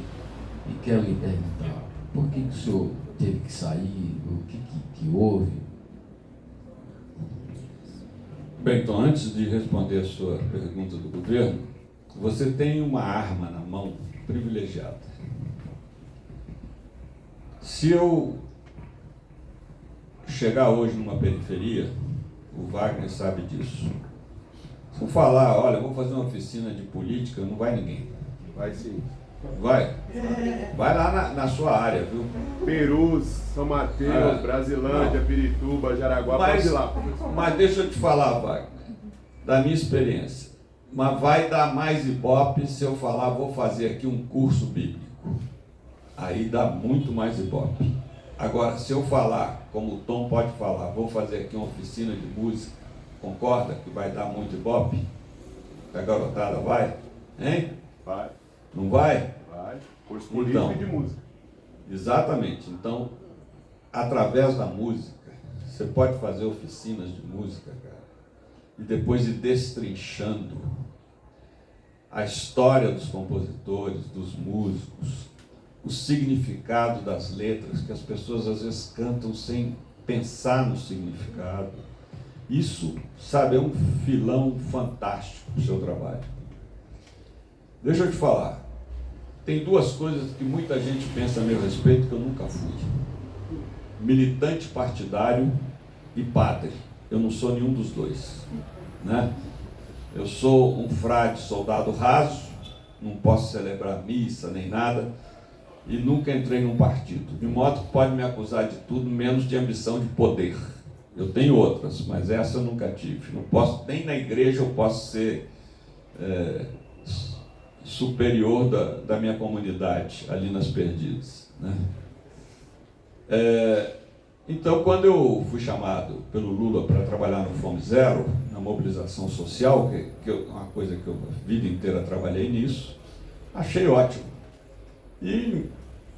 e quero lhe perguntar, por que o senhor teve que sair, o que houve? Bem, então, antes de responder a sua pergunta do governo, você tem uma arma na mão privilegiada. Se eu chegar hoje numa periferia, o Wagner sabe disso. Se eu falar, olha, eu vou fazer uma oficina de política, não vai ninguém. Vai sim. Vai. Vai lá na sua área, viu? Perus, São Mateus, Brasilândia, Pirituba, Jaraguá, pode ir lá. Mas deixa eu te falar, Wagner, da minha experiência. Mas vai dar mais ibope se eu falar, vou fazer aqui um curso bíblico. Aí dá muito mais ibope. Agora, se eu falar, como o Tom pode falar, vou fazer aqui uma oficina de música, concorda que vai dar muito ibope? A garotada vai? Hein? Vai. Não vai? Vai. Curso político e de música. Exatamente. Então, através da música, você pode fazer oficinas de música, cara, e depois ir destrinchando a história dos compositores, dos músicos, o significado das letras, que as pessoas às vezes cantam sem pensar no significado. Isso, sabe, é um filão fantástico para o seu trabalho. Deixa eu te falar, tem duas coisas que muita gente pensa a meu respeito que eu nunca fui. Militante partidário e padre. Eu não sou nenhum dos dois, né? Eu sou um frade soldado raso, não posso celebrar missa nem nada, e nunca entrei num partido, de modo que pode me acusar de tudo, menos de ambição de poder. Eu tenho outras, mas essa eu nunca tive. Não posso, nem na igreja eu posso ser superior da minha comunidade, ali nas Perdidas, né? Então, quando eu fui chamado pelo Lula para trabalhar no Fome Zero, na mobilização social, que é uma coisa que eu a vida inteira trabalhei nisso, achei ótimo. E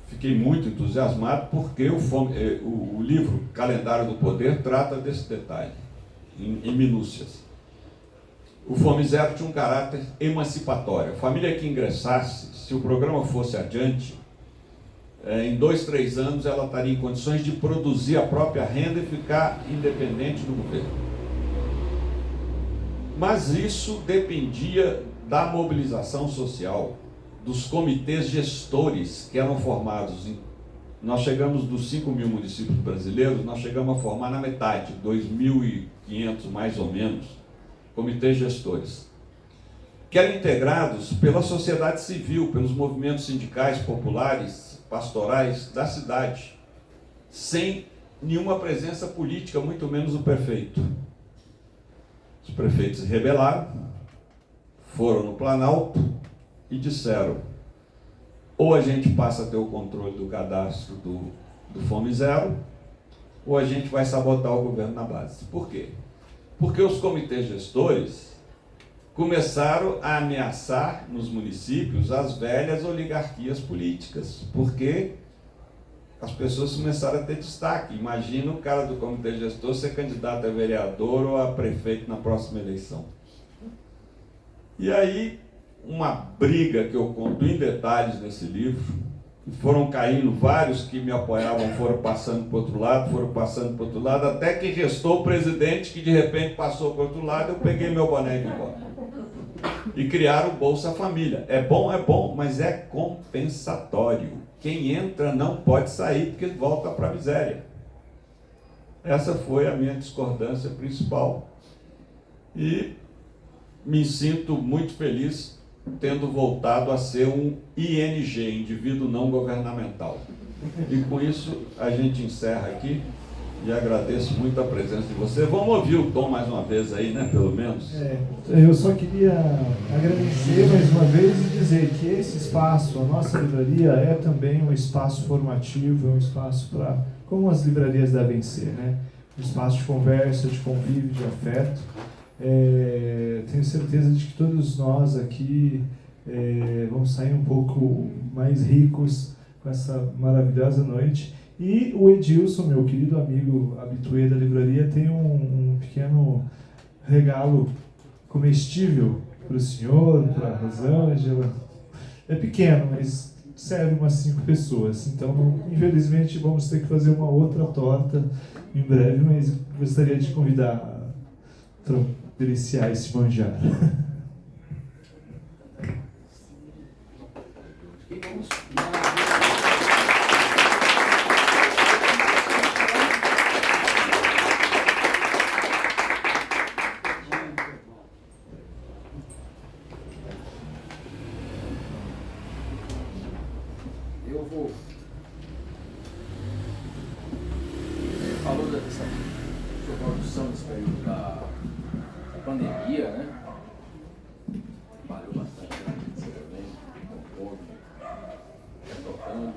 fiquei muito entusiasmado porque o livro Calendário do Poder trata desse detalhe, em minúcias. O Fome Zero tinha um caráter emancipatório. A família que ingressasse, se o programa fosse adiante, em 2, 3 anos ela estaria em condições de produzir a própria renda e ficar independente do governo. Mas isso dependia da mobilização social, dos comitês gestores que eram formados. Nós chegamos dos 5 mil municípios brasileiros, nós chegamos a formar na metade, 2.500 mais ou menos, comitês gestores, que eram integrados pela sociedade civil, pelos movimentos sindicais, populares, pastorais da cidade, sem nenhuma presença política, muito menos o prefeito. Os prefeitos se rebelaram, foram no Planalto e disseram: ou a gente passa a ter o controle do cadastro do Fome Zero, ou a gente vai sabotar o governo na base. Por quê? Porque os comitês gestores começaram a ameaçar nos municípios as velhas oligarquias políticas, porque as pessoas começaram a ter destaque. Imagina o cara do comitê gestor ser candidato a vereador ou a prefeito na próxima eleição. E aí, uma briga que eu conto em detalhes nesse livro, foram caindo vários que me apoiavam, foram passando para o outro lado, até que restou o presidente que de repente passou para o outro lado, eu peguei meu boné e fui embora. E criaram o Bolsa Família. É bom, mas é compensatório. Quem entra não pode sair porque volta para a miséria. Essa foi a minha discordância principal. E me sinto muito feliz tendo voltado a ser um ING, indivíduo não governamental. E com isso a gente encerra aqui e agradeço muito a presença de você. Vamos ouvir o Tom mais uma vez aí, né, pelo menos? Eu só queria agradecer mais uma vez e dizer que esse espaço, a nossa livraria, é também um espaço formativo, é um espaço para, como as livrarias devem ser, né? Um espaço de conversa, de convívio, de afeto. Tenho certeza de que todos nós aqui vamos sair um pouco mais ricos com essa maravilhosa noite. E o Edilson, meu querido amigo habituê da livraria, tem um pequeno regalo comestível para o senhor, para a Rosângela. É pequeno, mas serve umas 5 pessoas. Então, infelizmente, vamos ter que fazer uma outra torta em breve, mas gostaria de convidar para deliciar esse manjar. Eu vou... Falou dessa sua produção nesse período da pandemia, né? Trabalhou bastante escrevendo, compondo, tocando.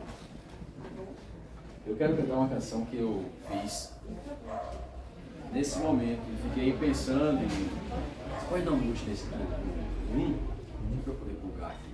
Eu quero cantar uma canção que eu fiz nesse momento. Eu fiquei pensando e pode dar um mute nesse para eu poder plugar aqui.